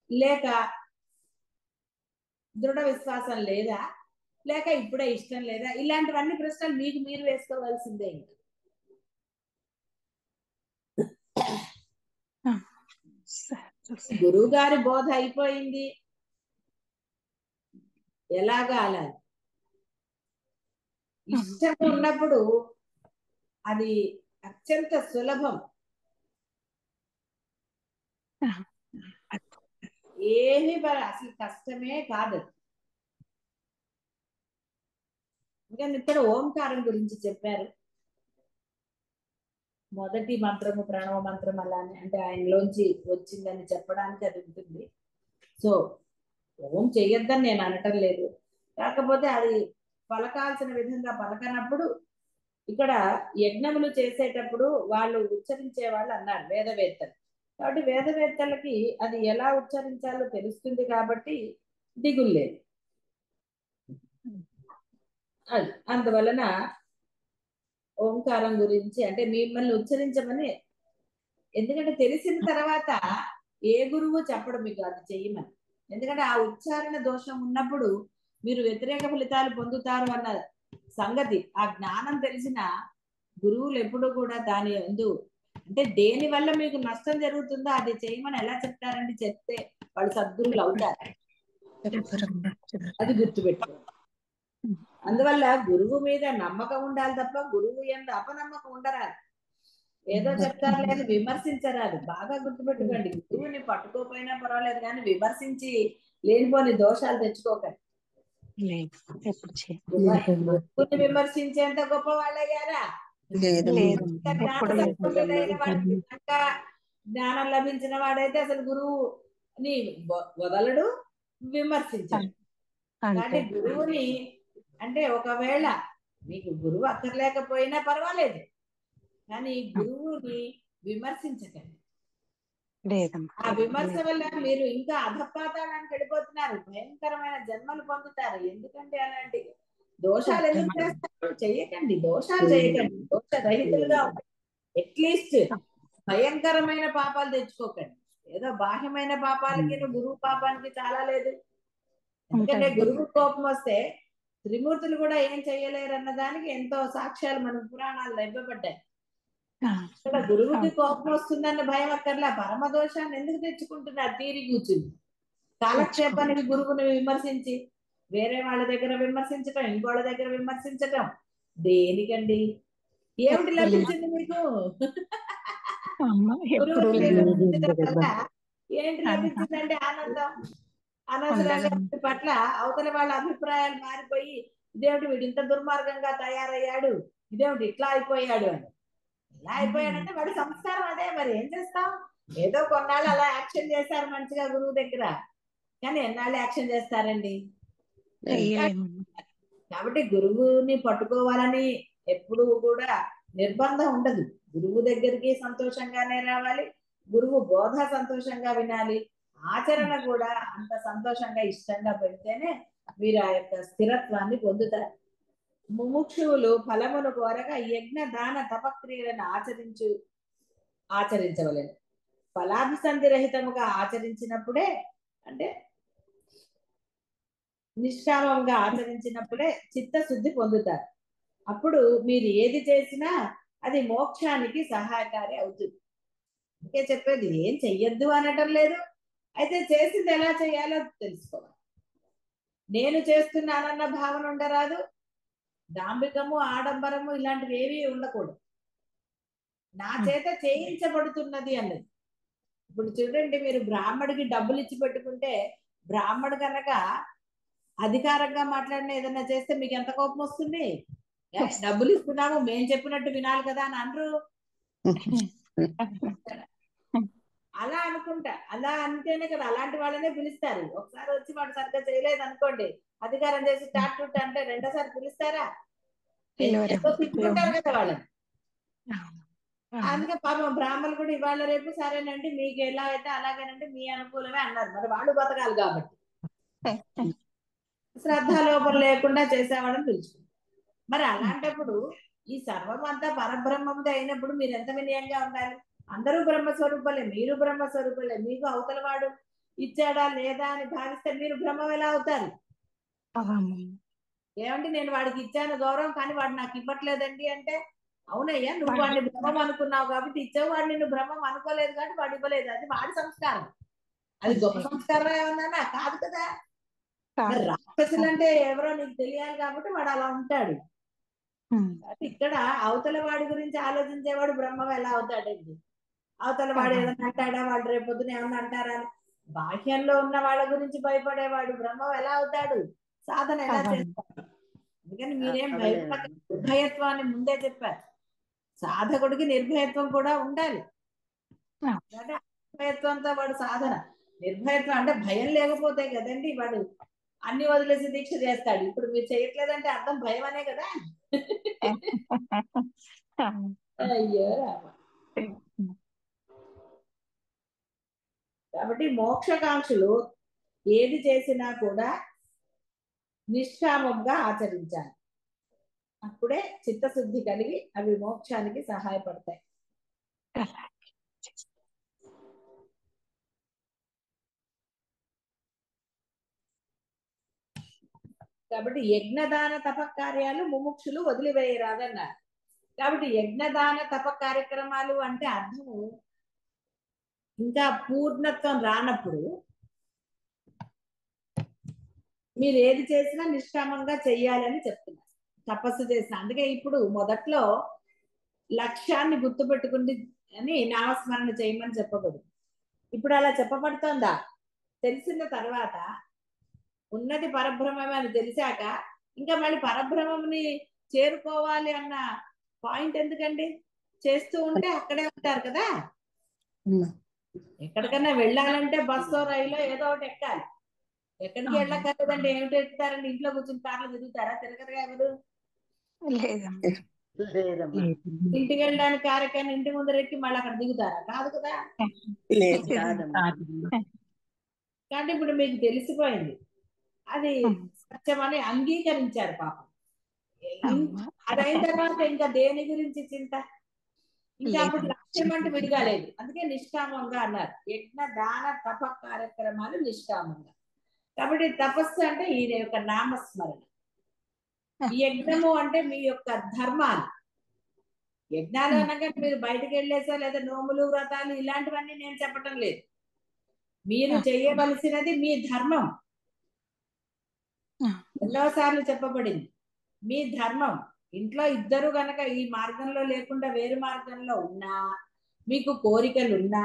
లేక దృఢ విశ్వాసం లేదా, లేక ఇప్పుడే ఇష్టం లేదా, ఇలాంటివన్నీ ప్రశ్నలు మీకు మీరు వేసుకోవాల్సిందే. గురువు గారి బోధ అయిపోయింది, ఎలాగా అలా ఇష్టం ఉన్నప్పుడు అది అత్యంత సులభం, ఏమి అసలు కష్టమే కాదు. ఇంకా ఇక్కడ ఓంకారం గురించి చెప్పారు. మొదటి మంత్రము ప్రణవ మంత్రం అలానే, అంటే ఆయనలోంచి వచ్చిందని చెప్పడానికి అది ఉంటుంది. సో ఓం చెయ్యొద్దని నేను అనటం లేదు, కాకపోతే అది పలకాల్సిన విధంగా పలకనప్పుడు ఇక్కడ యజ్ఞములు చేసేటప్పుడు వాళ్ళు ఉచ్చరించే వాళ్ళు అన్నారు వేదవేత్తలు. కాబట్టి వేదవేత్తలకి అది ఎలా ఉచ్చరించాలో తెలుస్తుంది కాబట్టి దిగులు లేదు. అది అందువలన ఓంకారం గురించి అంటే మిమ్మల్ని ఉచ్చరించమని, ఎందుకంటే తెలిసిన తర్వాత ఏ గురువు చెప్పడం మీకు అది చెయ్యమని. ఎందుకంటే ఆ ఉచ్చారణ దోషం ఉన్నప్పుడు మీరు వ్యతిరేక ఫలితాలు పొందుతారు అన్న సంగతి, ఆ జ్ఞానం తెలిసిన గురువులు ఎప్పుడు కూడా దాని ఎందు అంటే దేని వల్ల మీకు నష్టం జరుగుతుందో అది చేయమని ఎలా చెప్తారండి? చెప్తే వాళ్ళు సద్గురువులు అవుతారు, అది గుర్తుపెట్టుకోండి. అందువల్ల గురువు మీద నమ్మకం ఉండాలి తప్ప గురువు యందు అపనమ్మకం ఉండరాదు. ఏదో చెప్తారు లేదు, విమర్శించరాదు. బాగా గుర్తుపెట్టుకోండి, గురువుని పట్టుకోపోయినా పర్వాలేదు కానీ విమర్శించి లేనిపోని దోషాలు తెచ్చుకోకండి. గురువుని విమర్శించేంత గొప్ప వాళ్ళయ్యారా? జ్ఞానం లభించిన వాడైతే అసలు గురువుని వదలడు, విమర్శించడు. కానీ గురువుని అంటే ఒకవేళ మీకు గురువు అక్కర్లేకపోయినా పర్వాలేదు, కానీ గురువుని విమర్శించకండి. ఆ విమర్శ వల్ల మీరు ఇంకా అధపాతాళానికి వెళ్ళిపోతున్నారు, భయంకరమైన జన్మలు పొందుతారు. ఎందుకంటే అలాంటి దోషాలు ఎందుకు చేస్తారు? చెయ్యకండి, దోషాలు చేయకండి, దోష రహితులుగా అట్లీస్ట్ భయంకరమైన పాపాలు తెచ్చుకోకండి. ఏదో బాహ్యమైన పాపాలకి గురువు పాపానికి చాలా లేదు. ఎందుకంటే గురువు కోపం వస్తే త్రిమూర్తులు కూడా ఏం చెయ్యలేరు అన్న దానికి ఎంతో సాక్ష్యాలు మన పురాణాల్లో ఇవ్వబడ్డాయి. ఇక్కడ గురువుకి కోపం వస్తుందన్న భయం అక్కర్లా, పరమ దోషాన్ని ఎందుకు తెచ్చుకుంటున్నారు? తీరి కూర్చుని కాలక్షేపానికి గురువుని విమర్శించి వేరే వాళ్ళ దగ్గర విమర్శించటం, ఇంకోళ్ళ దగ్గర విమర్శించటం దేనికండి? ఏమిటి లభించింది మీకు? గురువుని విమర్శించడం వల్ల ఏంటి లభించిందంటే ఆనందం. అనవసరంగా పట్ల అవతల వాళ్ళ అభిప్రాయాలు మారిపోయి ఇదేమిటి వీడు ఇంత దుర్మార్గంగా తయారయ్యాడు, ఇదేమిటి ఇట్లా అయిపోయాడు అని. ఎలా అయిపోయాడంటే వాడి సంస్కారం అదే, మరి ఏం చేస్తాం? ఏదో కొన్నాళ్ళు అలా యాక్షన్ చేశారు మంచిగా గురువు దగ్గర, కానీ ఎన్నాళ్ళు యాక్షన్ చేస్తారండి? కాబట్టి గురువుని పట్టుకోవాలని ఎప్పుడు కూడా నిర్బంధం ఉండదు. గురువు దగ్గరికి సంతోషంగానే రావాలి, గురువు బోధ సంతోషంగా వినాలి, ఆచరణ కూడా అంత సంతోషంగా ఇష్టంగా పెడితేనే మీరు ఆ యొక్క స్థిరత్వాన్ని పొందుతారు. ముముక్షువులు ఫలమును కోరక యజ్ఞ దాన తపక్రియలను ఆచరించవలెను. ఫలాభిసంధి రహితముగా ఆచరించినప్పుడే, అంటే నిష్కామంగా ఆచరించినప్పుడే చిత్తశుద్ధి పొందుతారు. అప్పుడు మీరు ఏది చేసినా అది మోక్షానికి సహాయకారి అవుతుంది. అందుకే చెప్పేది ఏం చెయ్యొద్దు అనటం లేదు, అయితే చేసింది ఎలా చేయాలో తెలుసుకోవాలి. నేను చేస్తున్నానన్న భావన ఉండరాదు, డాంబికము ఆడంబరము ఇలాంటివి ఏవి ఉండకూడదు. నా చేత చేయించబడుతున్నది అన్నది. ఇప్పుడు చూడండి, మీరు బ్రాహ్మడికి డబ్బులు ఇచ్చి పెట్టుకుంటే బ్రాహ్మడు కనుక అధికారంగా మాట్లాడిన ఏదన్నా చేస్తే మీకు ఎంత కోపం వస్తుంది? డబ్బులు ఇస్తున్నాము, మేం చెప్పినట్టు వినాలి కదా అని అనరు. అలా అనుకుంటా, అలా అంటేనే కదా అలాంటి వాళ్ళనే పిలుస్తారు. ఒకసారి వచ్చి వాడు సరిగ్గా చేయలేదు అనుకోండి, అధికారం చేసి టాట్ అంటే రెండోసారి పిలుస్తారా? ఎంతో తిట్టుకుంటారు కదా వాళ్ళని. అందుకే పాపం బ్రాహ్మణులు కూడా ఇవాళ రేపు సరేనండి మీకు ఎలా అయితే అలాగేనండి మీ అనుకూలమే అన్నారు. మరి వాళ్ళు బతకాలి కాబట్టి శ్రద్ధ లోపం లేకుండా చేసేవాళ్ళని పిలుచుకుంటారు. మరి అలాంటప్పుడు ఈ సర్వం అంతా పరబ్రహ్మంతో అయినప్పుడు మీరు ఎంత వినయంగా ఉండాలి? అందరూ బ్రహ్మస్వరూపాలే, మీరు బ్రహ్మస్వరూపాలే. మీకు అవతల వాడు ఇచ్చాడా లేదా అని భావిస్తే మీరు బ్రహ్మం ఎలా అవుతారు? ఏమంటే నేను వాడికి ఇచ్చాను గౌరవం, కానీ వాడు నాకు ఇవ్వట్లేదండి అంటే, అవునయ్యా నువ్వు వాడిని బ్రహ్మం అనుకున్నావు కాబట్టి ఇచ్చావు, వాడు నిన్ను బ్రహ్మం అనుకోలేదు కాబట్టి వాడు ఇవ్వలేదు. అది వాడి సంస్కారం. అది గొప్ప సంస్కారం ఏమన్నా కాదు కదా. మరి రాక్షసులు అంటే ఎవరో నీకు తెలియాలి కాబట్టి వాడు అలా ఉంటాడు. ఇక్కడ అవతల వాడి గురించి ఆలోచించేవాడు బ్రహ్మం ఎలా అవుతాడండి? అవతల వాడు ఏదైనా అంటాడా, వాళ్ళు రేపు పొద్దున ఏమన్నా అంటారా? బాహ్యంలో ఉన్న వాళ్ళ గురించి భయపడేవాడు బ్రహ్మం ఎలా అవుతాడు? సాధన ఎలా చేస్తాడు? అందుకని మీరేం భయపడక, నిర్భయత్వాన్ని ముందే చెప్పారు. సాధకుడికి నిర్భయత్వం కూడా ఉండాలి. అంటే నిర్భయత్వంతో వాడు సాధన. నిర్భయత్వం అంటే భయం లేకపోతే కదండి వాడు అన్ని వదిలేసి దీక్ష చేస్తాడు. ఇప్పుడు మీరు చేయట్లేదంటే అర్థం భయం అనే కదా. అయ్యో రామ. కాబట్టి మోక్షకాంక్షలు ఏది చేసినా కూడా నిష్కామంగా ఆచరించాలి. అప్పుడే చిత్తశుద్ధి కలిగి అవి మోక్షానికి సహాయపడతాయి. కాబట్టి యజ్ఞదాన తప కార్యాలు ముముక్షులు వదిలివేయరాదన్నారు. కాబట్టి యజ్ఞదాన తప కార్యక్రమాలు అంటే అర్థము ఇంకా పూర్ణత్వం రానప్పుడు మీరు ఏది చేసినా నిష్కామంగా చెయ్యాలని చెప్తున్నారు. తపస్సు చేసిన, అందుకే ఇప్పుడు మొదట్లో లక్ష్యాన్ని గుర్తుపెట్టుకుంది అని నామస్మరణ చేయమని చెప్పబడింది. ఇప్పుడు అలా చెప్పబడుతోందా? తెలిసిన తర్వాత ఉన్నది పరబ్రహ్మమే అని తెలిసాక ఇంకా మళ్ళీ పరబ్రహ్మంని చేరుకోవాలి అన్న పాయింట్ ఎందుకండి? చేస్తూ ఉంటే అక్కడే ఉంటారు కదా. ఎక్కడికన్నా వెళ్ళాలంటే బస్సో రైలో ఏదో ఒకటి ఎక్కాలి. ఎక్కడికి వెళ్ళక్కర్లేదండి. ఏమిటి ఎక్కుతారండి? ఇంట్లో కూర్చుని కార్లు తిరుగుతారా? తిరగరుగా ఎవరు. ఇంటికి వెళ్ళడానికి కారు ఎక్కాను, ఇంటి ముందర ఎక్కి మళ్ళీ అక్కడ దిగుతారా? కాదు కదా. కాబట్టి ఇప్పుడు మీకు తెలిసిపోయింది, అది సత్యమని అంగీకరించారు పాపం. అదైన తర్వాత ఇంకా దేని గురించి చింత? ఇంకా అప్పుడు లక్ష్యం అంటే విడిగా లేదు. అందుకే నిష్కామంగా అన్నారు. యజ్ఞ దాన తప కార్యక్రమాలు నిష్కామంగా. కాబట్టి తపస్సు అంటే ఈయన యొక్క నామస్మరణ. ఈ యజ్ఞము అంటే మీ యొక్క ధర్మాలు. యజ్ఞాలు అనగా మీరు బయటకు వెళ్ళేసా లేదా నోములు వ్రతాలు ఇలాంటివన్నీ నేను చెప్పటం లేదు. మీరు చేయవలసినది మీ ధర్మం. ఎన్నోసార్లు చెప్పబడింది మీ ధర్మం. ఇంట్లో ఇద్దరు గనక ఈ మార్గంలో లేకుండా వేరు మార్గంలో ఉన్నా, మీకు కోరికలు ఉన్నా,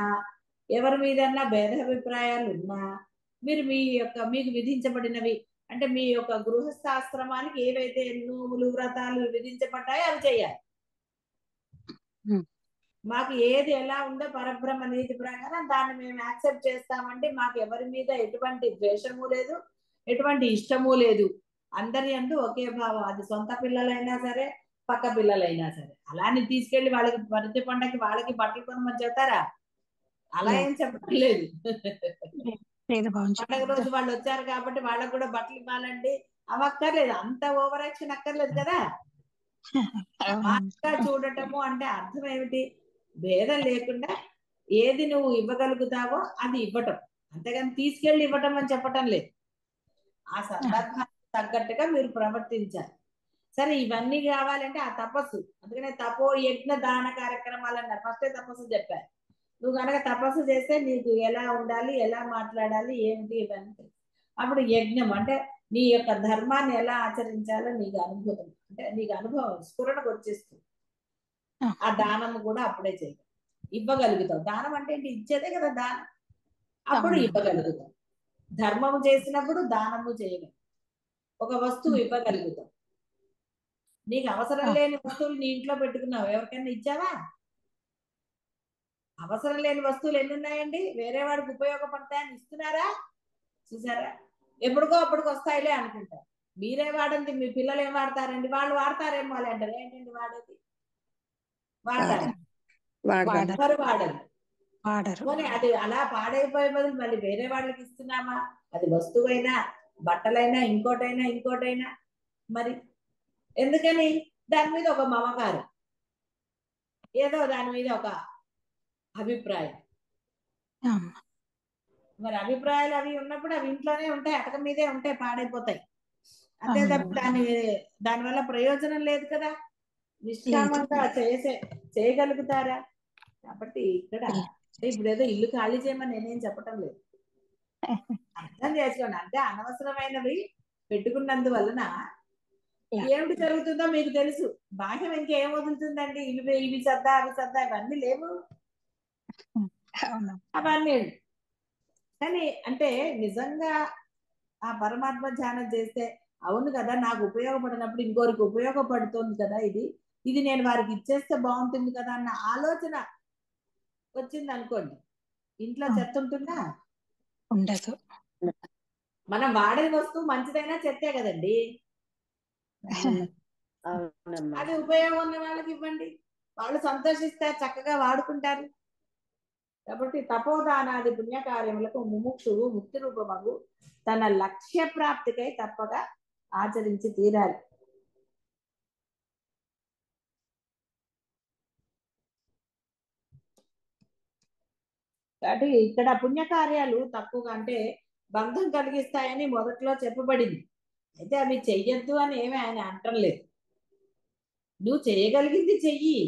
ఎవరి మీదన్నా భేదాభిప్రాయాలు ఉన్నా, మీరు మీ యొక్క మీకు విధించబడినవి అంటే మీ యొక్క గృహస్థాశ్రమానికి ఏవైతే నోములు వ్రతాలు విధించబడ్డాయో అవి చేయాలి. మాకు ఏది ఎలా ఉందో పరబ్రహ్మ నీతి ప్రకారం దాన్ని మేము యాక్సెప్ట్ చేస్తామంటే మాకు ఎవరి మీద ఎటువంటి ద్వేషము లేదు, ఎటువంటి ఇష్టము లేదు. అందరి అందు ఒకే భావం. అది సొంత పిల్లలైనా సరే, పక్క పిల్లలైనా సరే. అలాని తీసుకెళ్లి వాళ్ళకి ప్రతి పండగకి వాళ్ళకి బట్టలు కొనమని చెప్తారా? అలా ఏం చెప్పడం లేదు. లేదు బాగుంది పండగ చెప్పారు. రోజు వాళ్ళు వచ్చారు కాబట్టి వాళ్ళకు కూడా బట్టలు ఇవ్వాలండి, అవి అక్కర్లేదు, అంత ఓవర్ యాక్షన్ అక్కర్లేదు కదా. సమానంగా అవునమ్మా. చూడటము అంటే అర్థం ఏమిటి? భేదం లేకుండా ఏది నువ్వు ఇవ్వగలుగుతావో అది ఇవ్వటం, అంతేగాని తీసుకెళ్లి ఇవ్వటం అని చెప్పటం లేదు. ఆ సందర్భానికి తగ్గట్టుగా మీరు ప్రవర్తించాలి. సరే, ఇవన్నీ కావాలంటే ఆ తపస్సు, అందుకనే తపో యజ్ఞ దాన కార్యక్రమాలు అన్నారు, ఫస్టే తపస్సు చెప్పారు. నువ్వు కనుక తపస్సు చేస్తే నీకు ఎలా ఉండాలి, ఎలా మాట్లాడాలి, ఏమిటి ఇవన్నీ తెలుసు. అప్పుడు యజ్ఞం అంటే నీ యొక్క ధర్మాన్ని ఎలా ఆచరించాలో నీకు అనుభూతం, అంటే నీకు అనుభవం స్ఫురణకు వచ్చేస్తుంది. ఆ దానము కూడా అప్పుడే చేయాలి, ఇవ్వగలుగుతావు. దానం అంటే ఏంటి? ఇచ్చేదే కదా దానం. అప్పుడు అవునమ్మా. ఇవ్వగలుగుతాం. ధర్మము చేసినప్పుడు దానము చేయగలం, ఒక వస్తువు ఇవ్వగలుగుతాం. నీకు అవసరం లేని వస్తువులు నీ ఇంట్లో పెట్టుకున్నావు, ఎవరికైనా ఇచ్చావా? అవసరం లేని వస్తువులు ఎన్ని ఉన్నాయండి, వేరే వాడికి ఉపయోగపడతాయని ఇస్తున్నారా? చూసారా, ఎప్పటికో అప్పటికి వస్తాయిలే అనుకుంటారు. మీరే వాడండి, మీ పిల్లలు ఏం వాడతారండి, వాళ్ళు వాడతారేమో అని అంటారు. ఏంటండి వాడేది? వాడతారా? వాడరు. ఎవరు వాడరు. వాడరు. పోనీ అది అలా పాడైపోయే బదులు మళ్ళీ వేరే వాళ్ళకి ఇస్తున్నామా? అది వస్తువైనా, బట్టలైనా, ఇంకోటైనా ఇంకోటైనా, మరి ఎందుకని? దాని మీద ఒక మమకారం, ఏదో దాని మీద ఒక అభిప్రాయం. అమ్మా. మరి అభిప్రాయాలు అవి ఉన్నప్పుడు అవి ఇంట్లోనే ఉంటాయి, అటక మీదే ఉంటాయి, పాడైపోతాయి. అంతే తప్ప అవునమ్మా. దానివల్ల ప్రయోజనం లేదు కదా. లేదు. నిష్కామంగా చేయగలుగుతారా? కాబట్టి ఇక్కడ లేదు. ఇప్పుడు ఏదో ఇల్లు ఖాళీ చేయమని నేనేం చెప్పటం లేదు, అర్థం చేసుకోండి. అంటే అనవసరమైనవి పెట్టుకున్నందువలన ఏమిటి జరుగుతుందో మీకు తెలుసు. బాహ్యం ఇంకేం వదులుతుందండి? ఇవి ఇవి సర్దా అవి సర్దా ఇవన్నీ లేవు, అవును. అవన్నీ. కానీ అంటే నిజంగా ఆ పరమాత్మ ధ్యానం చేస్తే, అవును కదా, నాకు ఉపయోగపడినప్పుడు ఇంకోరికి ఉపయోగపడుతుంది కదా, ఇది ఇది నేను వారికి ఇచ్చేస్తే బాగుంటుంది కదా అన్న ఆలోచన వచ్చింది అనుకోండి, ఇంట్లో చెత్త ఉంటుందా? ఉండదు. మనం వాడే వస్తువు మంచిదైనా చెత్తే కదండి. అవునమ్మా. అది ఉపయోగం ఉన్న వాళ్ళకి ఇవ్వండి, వాళ్ళు సంతోషిస్తారు, చక్కగా వాడుకుంటారు. కాబట్టి తపోదానాది పుణ్యకార్యములకు ముముక్షువు ముక్తి రూపమగు తన లక్ష్య ప్రాప్తికై తప్పక ఆచరించి తీరాలి. కాబట్టి ఇక్కడ పుణ్యకార్యాలు తక్కువగా అంటే బంధం కలిగిస్తాయని మొదట్లో చెప్పబడింది. అయితే అవి చెయ్యొద్దు అని ఏమీ ఆయన అంటలేదు. నువ్వు చేయగలిగింది చెయ్యి.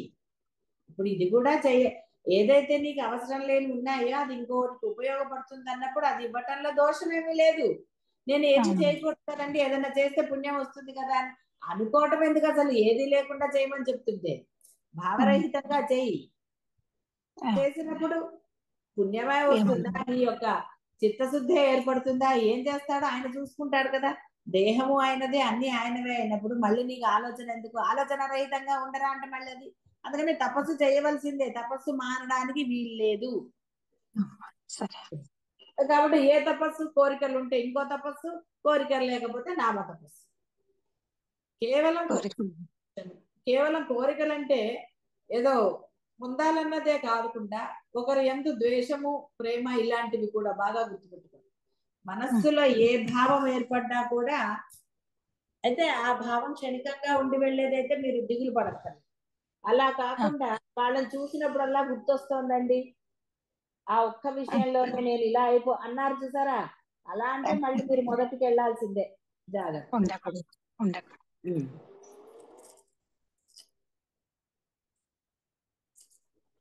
ఇప్పుడు ఇది కూడా ఏదైతే నీకు అవసరం లేని ఉన్నాయో అది ఇంకోటికి ఉపయోగపడుతుంది అన్నప్పుడు అది ఇవ్వటంలో దోషమేమీ లేదు. నేను ఏమి చేయకూడదు కదండి, ఏదైనా చేస్తే పుణ్యం వస్తుంది కదా అని అనుకోవటం ఎందుకు? అసలు ఏది లేకుండా చేయమని చెప్తుంటే భావరహితంగా చెయ్యి. చేసినప్పుడు పుణ్యమే వస్తుందా, నీ యొక్క చిత్తశుద్ధి ఏర్పడుతుందా, ఏం చేస్తాడో ఆయన చూసుకుంటాడు కదా. దేహము ఆయనదే, అన్ని ఆయనవే అయినప్పుడు మళ్ళీ నీకు ఆలోచన ఎందుకు? ఆలోచన రహితంగా ఉండరా అంటే మళ్ళీ అది, అందుకని తపస్సు చేయవలసిందే, తపస్సు మానడానికి వీల్లేదు. సరే. కాబట్టి ఏ తపస్సు? కోరికలు ఉంటే ఇంకో తపస్సు, కోరికలు లేకపోతే నామ తపస్సు. కేవలం కేవలం కోరికలంటే ఏదో పొందాలన్నదే కాకుండా ఒకరి యందు ద్వేషము, ప్రేమ ఇలాంటివి కూడా బాగా గుర్తుపెట్టుకోండి. మనస్సులో ఏ భావం ఏర్పడ్డా కూడా అయితే ఆ భావం క్షణికంగా ఉండి వెళ్ళేదైతే మీరు దిగులు పడతారు. అలా కాకుండా వాళ్ళని చూసినప్పుడల్లా గుర్తొస్తోందండి, ఆ ఒక్క విషయంలోనే నేను ఇలా అన్నారు చూసారా, అలా అంటే మళ్ళీ మీరు మొదటికి వెళ్ళాల్సిందే, జాగ్రత్త. ఉండకూడదు.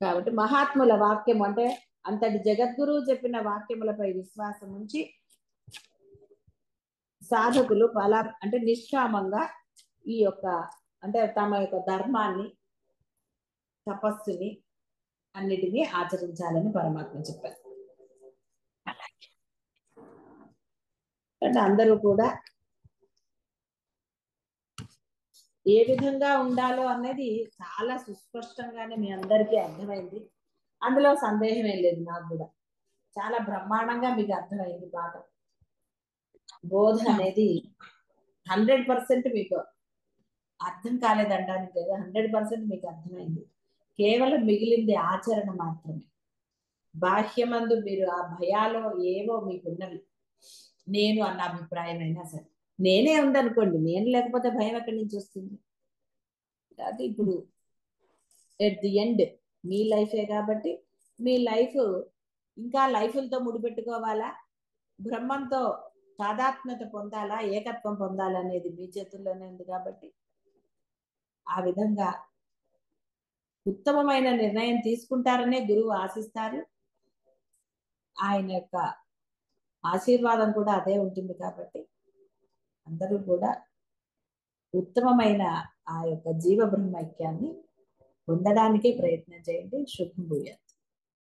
కాబట్టి మహాత్ముల వాక్యం అంటే అంతటి జగద్గురువు చెప్పిన వాక్యములపై విశ్వాసం ఉంచి సాధకులు అంటే నిష్కామంగా ఈ యొక్క అంటే తమ యొక్క ధర్మాన్ని, తపస్సుని అన్నిటినీ ఆచరించాలని పరమాత్మ చెప్పారు. అంటే అందరూ కూడా ఏ విధంగా ఉండాలో అనేది చాలా సుస్పష్టంగానే మీ అందరికీ అర్థమైంది. అందులో సందేహం ఏం లేదు, నాకు కూడా చాలా బ్రహ్మాండంగా మీకు అర్థమైంది. బాగా బోధ అనేది 100% మీకు అర్థం కాలేదంటానికి లేదు, 100% మీకు అర్థమైంది. కేవలం మిగిలింది ఆచరణ మాత్రమే. బాహ్యమందు మీరు ఆ భయాలు ఏవో మీకున్నవి, నేను అన్న అభిప్రాయం అయినా సరే, నేనే ఉందనుకోండి, నేను లేకపోతే భయం ఎక్కడి నుంచి వస్తుంది? అది ఇప్పుడు ఎట్ ది ఎండ్ మీ లైఫే కాబట్టి, మీ లైఫ్ ఇంకా లైఫ్లతో ముడిపెట్టుకోవాలా, బ్రహ్మంతో తాదాత్మ్యత పొందాలా, ఏకత్వం పొందాలా అనేది మీ చేతుల్లోనే ఉంది. కాబట్టి ఆ విధంగా ఉత్తమమైన నిర్ణయం తీసుకుంటారనే గురువు ఆశిస్తారు. ఆయన యొక్క ఆశీర్వాదం కూడా అదే ఉంటుంది. కాబట్టి అందరూ కూడా ఉత్తమమైన ఆ యొక్క జీవ బ్రహ్మైక్యాన్ని పొందడానికే ప్రయత్నం చేయండి. శుభం భూయాత్.